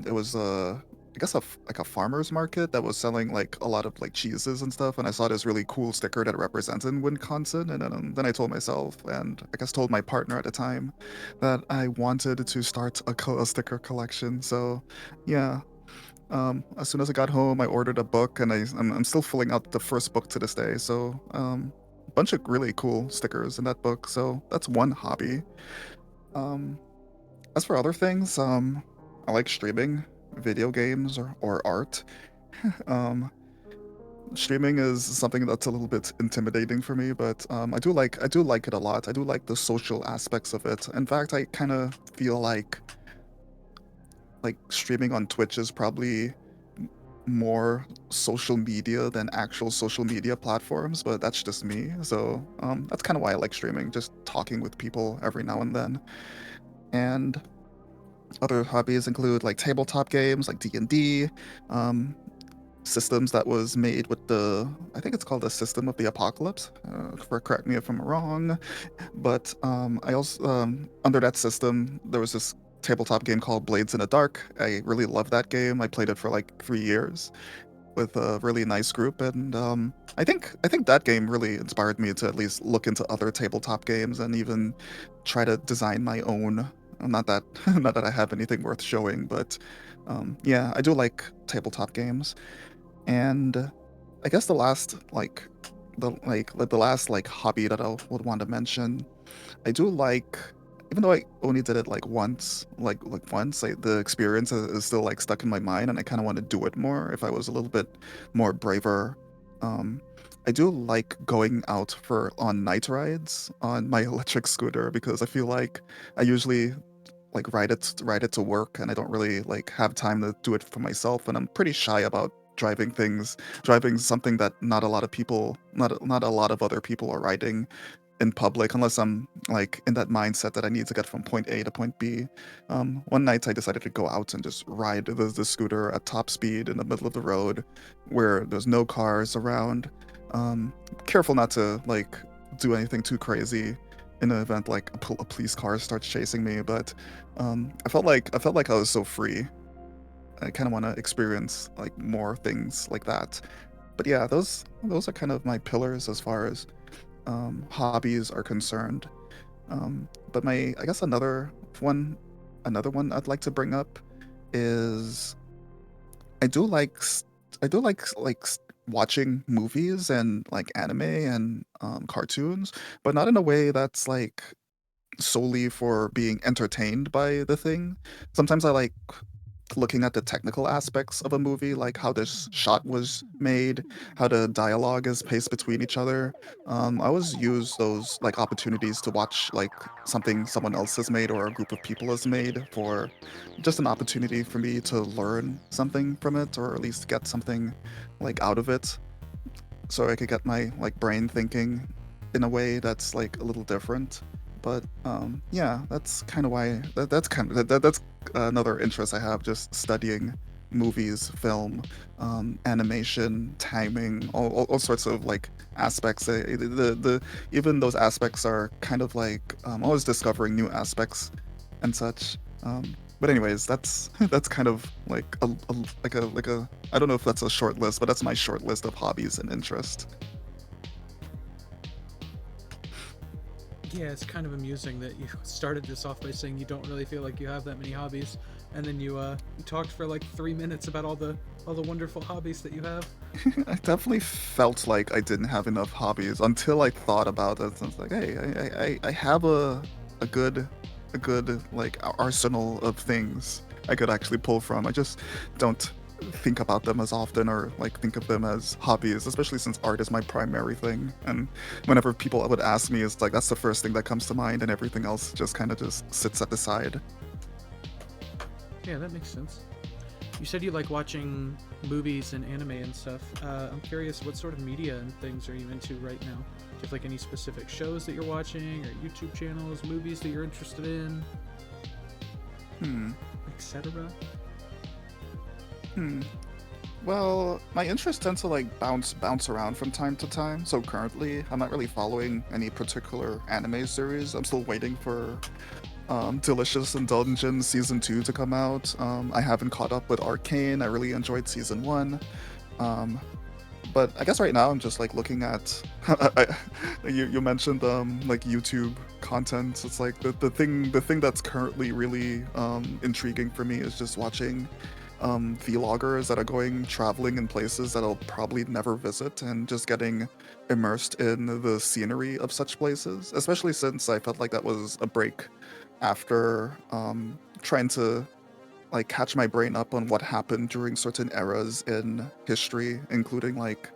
it was I guess like a farmer's market that was selling like a lot of like cheeses and stuff, and I saw this really cool sticker that represented Wisconsin, and then I told myself, and I guess told my partner at the time, that I wanted to start a sticker collection. So yeah, as soon as I got home, I ordered a book, and I'm still filling out the first book to this day. So a bunch of really cool stickers in that book. So that's one hobby. Um, as for other things, I like streaming video games or art. Um, Streaming is something that's a little bit intimidating for me, but I do like it a lot. I do like the social aspects of it. In fact, I kind of feel like streaming on Twitch is probably more social media than actual social media platforms, but that's just me. So that's kind of why I like streaming, just talking with people every now and then. And other hobbies include like tabletop games like D&D, um, systems that was made with I think it's called the System of the Apocalypse. Correct me if I'm wrong, but I also under that system there was this tabletop game called Blades in the Dark. I really love that game. I played it for like 3 years with a really nice group, and I think that game really inspired me to at least look into other tabletop games and even try to design my own. Not that not that I have anything worth showing, but yeah, I do like tabletop games. And I guess the last like hobby that I would want to mention, I do like, even though I only did it like once, the experience is still like stuck in my mind, and I kind of want to do it more if I was a little bit more braver. Um, I do like going out for on night rides on my electric scooter because I feel like I usually like ride it to work, and I don't really like have time to do it for myself, and I'm pretty shy about driving something that not a lot of other people are riding in public, unless I'm like in that mindset that I need to get from point A to point B. One night I decided to go out and just ride the scooter at top speed in the middle of the road where there's no cars around. Um, Careful not to like do anything too crazy in an event like a police car starts chasing me, but I felt like I was so free. I kind of want to experience like more things like that. But yeah, those are kind of my pillars as far as hobbies are concerned. But I guess another one I'd like to bring up is I do like watching movies and like anime and cartoons, but not in a way that's like solely for being entertained by the thing. Sometimes I like looking at the technical aspects of a movie, like how this shot was made, how the dialogue is paced between each other. I always use those like opportunities to watch like something someone else has made or a group of people has made for just an opportunity for me to learn something from it, or at least get something like out of it, so I could get my like brain thinking in a way that's like a little different. But yeah, that's kind of why that's another interest I have, just studying movies, film, animation, timing, all sorts of like aspects. The even those aspects are kind of like always discovering new aspects and such. But anyways, that's kind of like a I don't know if that's a short list, but that's my short list of hobbies and interest. Yeah, it's kind of amusing that you started this off by saying you don't really feel like you have that many hobbies, and then you talked for like 3 minutes about all the wonderful hobbies that you have. I definitely felt like I didn't have enough hobbies until I thought about it. And I was like, hey, I have a good like arsenal of things I could actually pull from. I just don't think about them as often, or like think of them as hobbies, especially since art is my primary thing. And whenever people would ask me, it's like that's the first thing that comes to mind, and everything else just kind of just sits at the side. Yeah, that makes sense. You said you like watching movies and anime and stuff. I'm curious, what sort of media and things are you into right now? Do you have like any specific shows that you're watching, or YouTube channels, movies that you're interested in, Hmm. etc.? Hmm. Well, my interests tend to like bounce around from time to time. So currently, I'm not really following any particular anime series. I'm still waiting for Delicious in Dungeon season 2 to come out. I haven't caught up with Arcane. I really enjoyed season 1. Um, but I guess right now I'm just like looking at you mentioned like YouTube content. It's like the thing that's currently really intriguing for me is just watching vloggers that are going traveling in places that I'll probably never visit, and just getting immersed in the scenery of such places, especially since I felt like that was a break after trying to like catch my brain up on what happened during certain eras in history, including like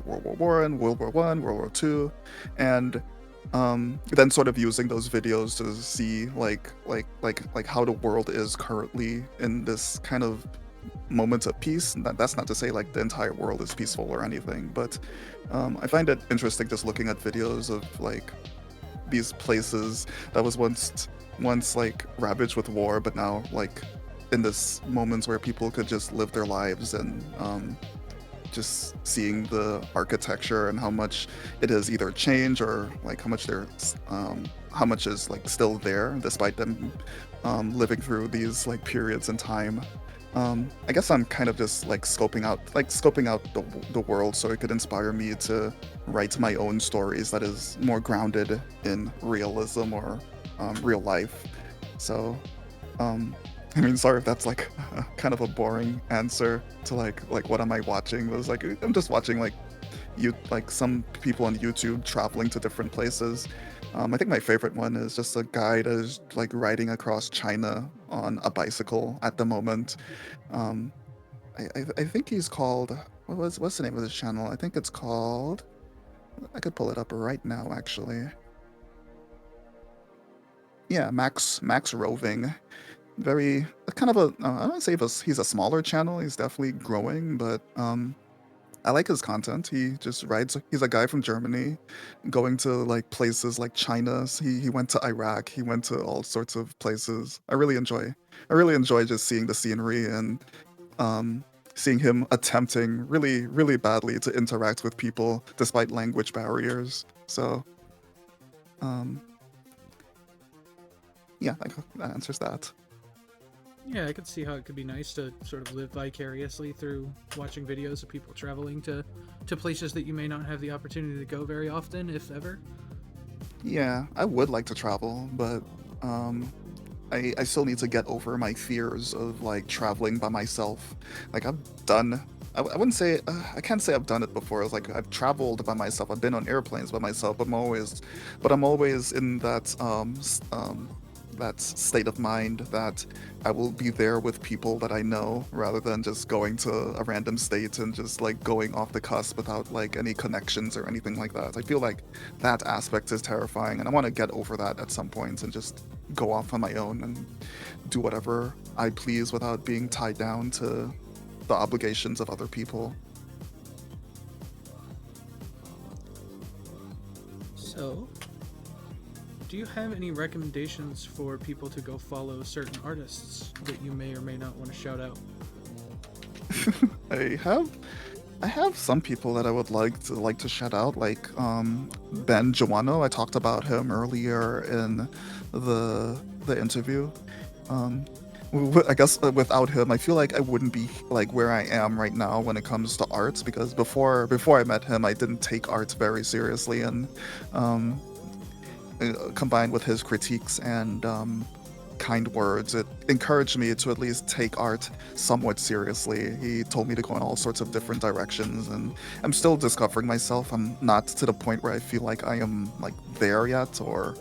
World War One, World War One, World War Two, and then sort of using those videos to see like how the world is currently in this kind of moment of peace. And that's not to say like the entire world is peaceful or anything, but I find it interesting just looking at videos of like these places that was once like ravaged with war, but now like in this moments where people could just live their lives, and just seeing the architecture and how much it has either changed, or like how much is like still there despite them living through these like periods in time. I guess I'm kind of just like scoping out the world so it could inspire me to write my own stories that is more grounded in realism or real life. So, I mean, sorry if that's like kind of a boring answer to like what am I watching? It was like I'm just watching like some people on YouTube traveling to different places. I think my favorite one is just a guy that is like riding across China on a bicycle at the moment. Um, I think he's called what's the name of his channel? I think it's called I could pull it up right now, actually. Yeah, Max Roving. Very kind of a I don't say he's a smaller channel. He's definitely growing, but I like his content. He just rides. He's a guy from Germany, going to like places like China. He went to Iraq. He went to all sorts of places. I really enjoy just seeing the scenery and um, seeing him attempting really badly to interact with people despite language barriers. So um, yeah, that answers that. Yeah, I could see how it could be nice to sort of live vicariously through watching videos of people traveling to places that you may not have the opportunity to go very often, if ever. Yeah, I would like to travel, but um, I still need to get over my fears of like traveling by myself. Like I've done, I wouldn't say, I can't say I've done it before. It's like I've traveled by myself. I've been on airplanes by myself. But I'm always in that state of mind that I will be there with people that I know rather than just going to a random state and just like going off the cusp without like any connections or anything like that. I feel like that aspect is terrifying and I want to get over that at some point and just go off on my own and do whatever I please without being tied down to the obligations of other people. So, do you have any recommendations for people to go follow certain artists that you may or may not want to shout out? I have I have some people that I would like to shout out, like Ben Joanno. I talked about him earlier in the interview. Um, I guess without him, I feel like I wouldn't be like where I am right now when it comes to arts because before I met him, I didn't take art very seriously, and um, combined with his critiques and kind words, it encouraged me to at least take art somewhat seriously. He told me to go in all sorts of different directions, and I'm still discovering myself. I'm not to the point where I feel like I am like there yet, or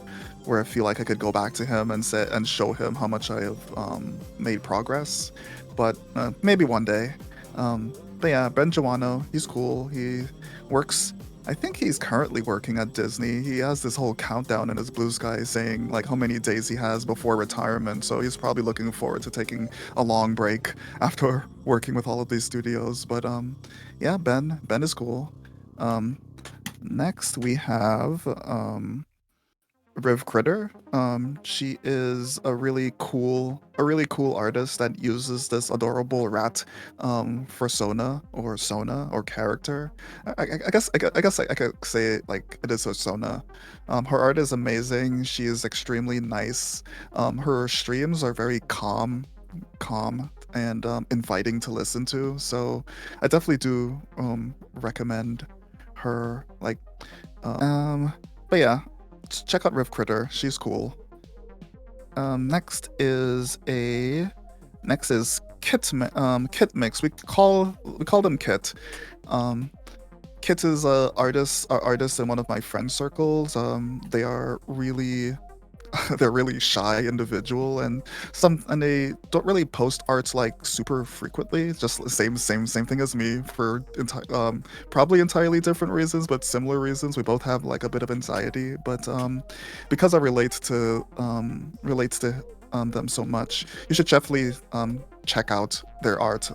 where I feel like I could go back to him and say and show him how much I have made progress. But maybe one day. But yeah, Ben Joanno, he's cool. He works. I think he's currently working at Disney. He has this whole countdown in his blue sky saying like how many days he has before retirement. So he's probably looking forward to taking a long break after working with all of these studios. But yeah, Ben is cool. Um, next we have RivCritter. She is a really cool artist that uses this adorable rat for Sona or character. I guess I could say it like it is a Sona. Her art is amazing. She is extremely nice. Her streams are very calm and inviting to listen to. So I definitely do recommend her. But yeah, check out RivCritter. She's cool. Next is Kit Mix. We call them Kit. Um, Kit is a artist in one of my friend circles. They are really they're really shy individual and they don't really post arts like super frequently. Just the same thing as me for probably entirely different reasons, but similar reasons. We both have like a bit of anxiety, but because I relates to them so much, you should definitely check out their art.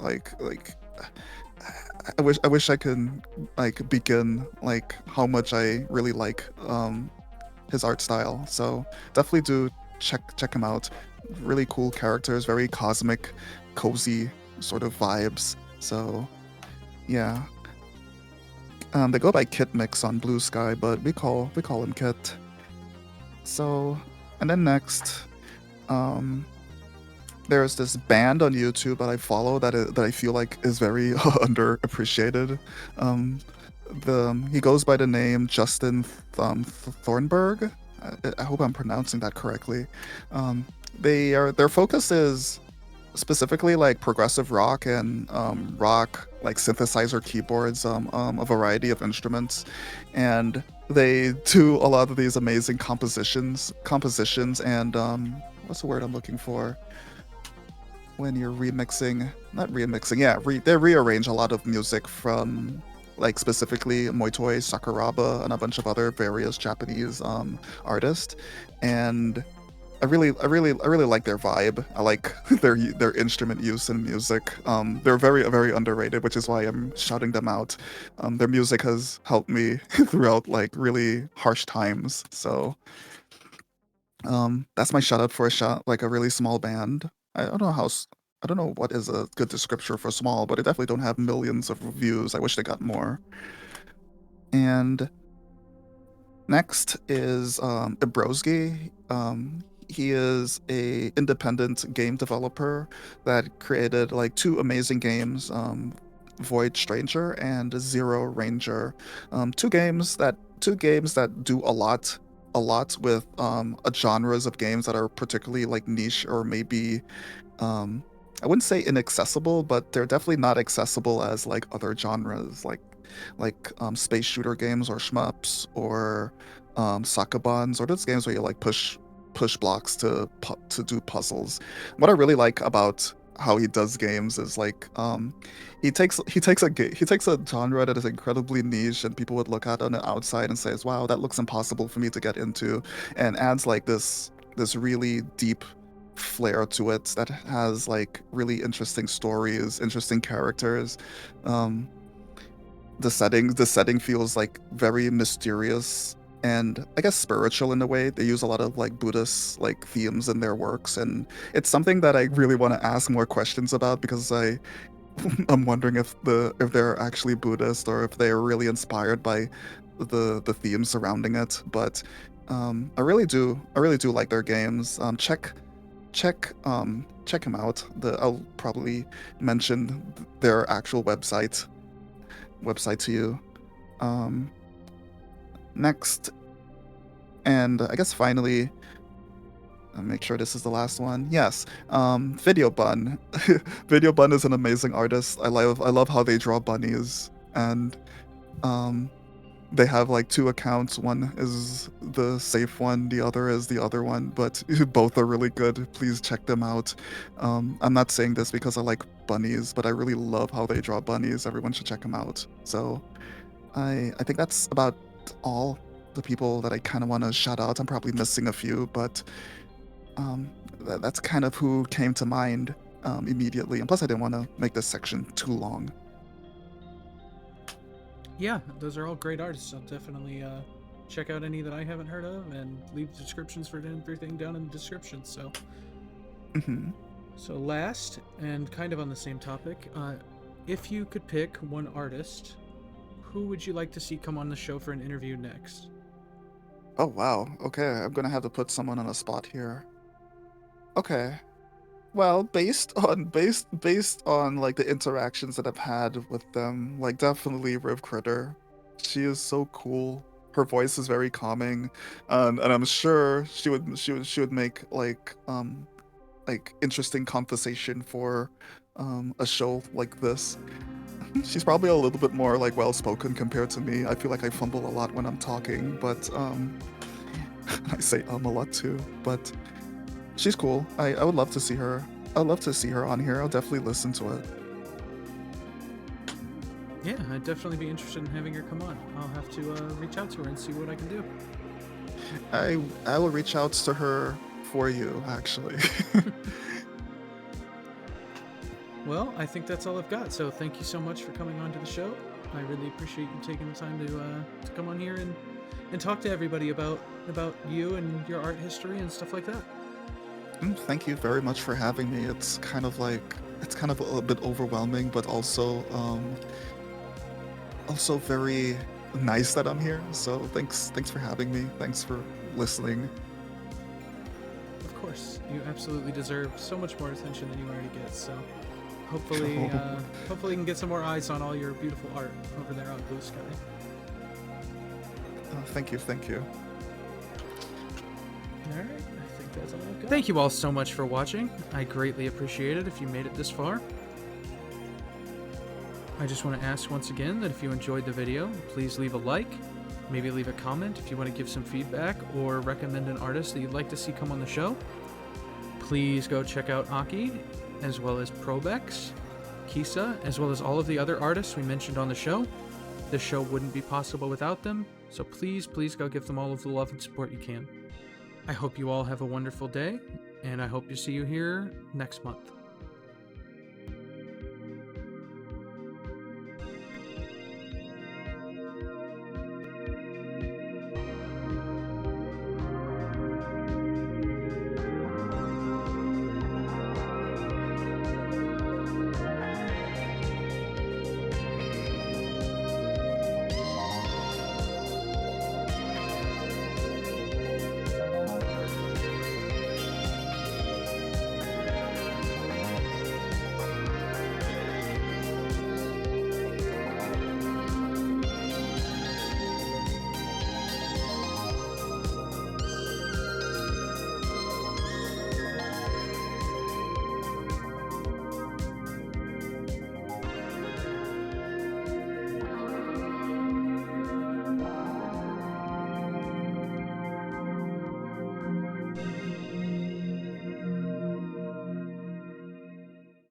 I wish I could like begin like how much I really like his art style. So definitely do check him out. Really cool characters, very cosmic, cozy sort of vibes. So yeah. They go by Kit Mix on Blue Sky, but we call him Kit. So and then next, there's this band on YouTube that I follow that I feel like is very underappreciated. He goes by the name Justin Thornburgh. I hope I'm pronouncing that correctly. Their focus is specifically like progressive rock and rock like synthesizer keyboards, a variety of instruments, and they do a lot of these amazing compositions and what's the word I'm looking for? When you're remixing, not remixing, yeah, they rearrange a lot of music from like specifically Moitoi Sakuraba and a bunch of other various Japanese artists, and I really like their vibe. I like their instrument use in music. They're very underrated, which is why I'm shouting them out. Their music has helped me throughout like really harsh times. So that's my shout out for like a really small band. I don't know I don't know what is a good descriptor for small, but they definitely don't have millions of reviews. I wish they got more. And next is Ibrosgi. He is a independent game developer that created like two amazing games, Void Stranger and Zero Ranger. Two games that do a lot with genres of games that are particularly like niche or maybe I wouldn't say inaccessible, but they're definitely not accessible as like other genres like space shooter games or shmups or sakabans or those games where you like push blocks to do puzzles. What I really like about how he does games is like he takes a genre that is incredibly niche and people would look at on the outside and says, wow, that looks impossible for me to get into, and adds like this really deep flair to it that has like really interesting stories, interesting characters. um the setting feels like very mysterious and I guess spiritual in a way. They use a lot of like Buddhist like themes in their works, and it's something that I really want to ask more questions about because I'm wondering if they're actually Buddhist or if they're really inspired by the themes surrounding it. But I really do like their games. Check him out. I'll probably mention their actual website to you. Next, and I guess finally, I'll make sure this is the last one. Yes, Video Bun. Video Bun is an amazing artist. I love how they draw bunnies, and they have like two accounts. One is the safe one, the other is the other one, but both are really good. Please check them out. I'm not saying this because I like bunnies, but I really love how they draw bunnies. Everyone should check them out. So I think that's about all the people that I kind of want to shout out. I'm probably missing a few, but that's kind of who came to mind immediately. And plus, I didn't want to make this section too long. Yeah, those are all great artists. I'll definitely check out any that I haven't heard of and leave descriptions for everything down in the description. So, So last, and kind of on the same topic, if you could pick one artist, who would you like to see come on the show for an interview next? Oh wow. Okay, I'm gonna have to put someone on a spot here. Okay. Well, based on like the interactions that I've had with them, like definitely RivCritter. She is so cool. Her voice is very calming, and I'm sure she would make like interesting conversation for a show like this. She's probably a little bit more like well spoken compared to me. I feel like I fumble a lot when I'm talking, but I say a lot too. But she's cool. I would love to see her. I'd love to see her on here. I'll definitely listen to it. Yeah, I'd definitely be interested in having her come on. I'll have to reach out to her and see what I can do. I will reach out to her for you, actually. Well, I think that's all I've got. So thank you so much for coming on to the show. I really appreciate you taking the time to come on here and talk to everybody about you and your art history and stuff like that. Thank you very much for having me. It's kind of a bit overwhelming, but also very nice that I'm here. So thanks for having me. Thanks for listening. Of course, you absolutely deserve so much more attention than you already get. So hopefully you can get some more eyes on all your beautiful art over there on Blue Sky. Thank you. All right. That's all I've got. Thank you all so much for watching. I greatly appreciate it if you made it this far. I just want to ask once again that if you enjoyed the video, please leave a like, maybe leave a comment if you want to give some feedback or recommend an artist that you'd like to see come on the show. Please go check out Aki, as well as Probex, Kisa, as well as all of the other artists we mentioned on the show. This show wouldn't be possible without them, so please go give them all of the love and support you can. I hope you all have a wonderful day, and I hope to see you here next month.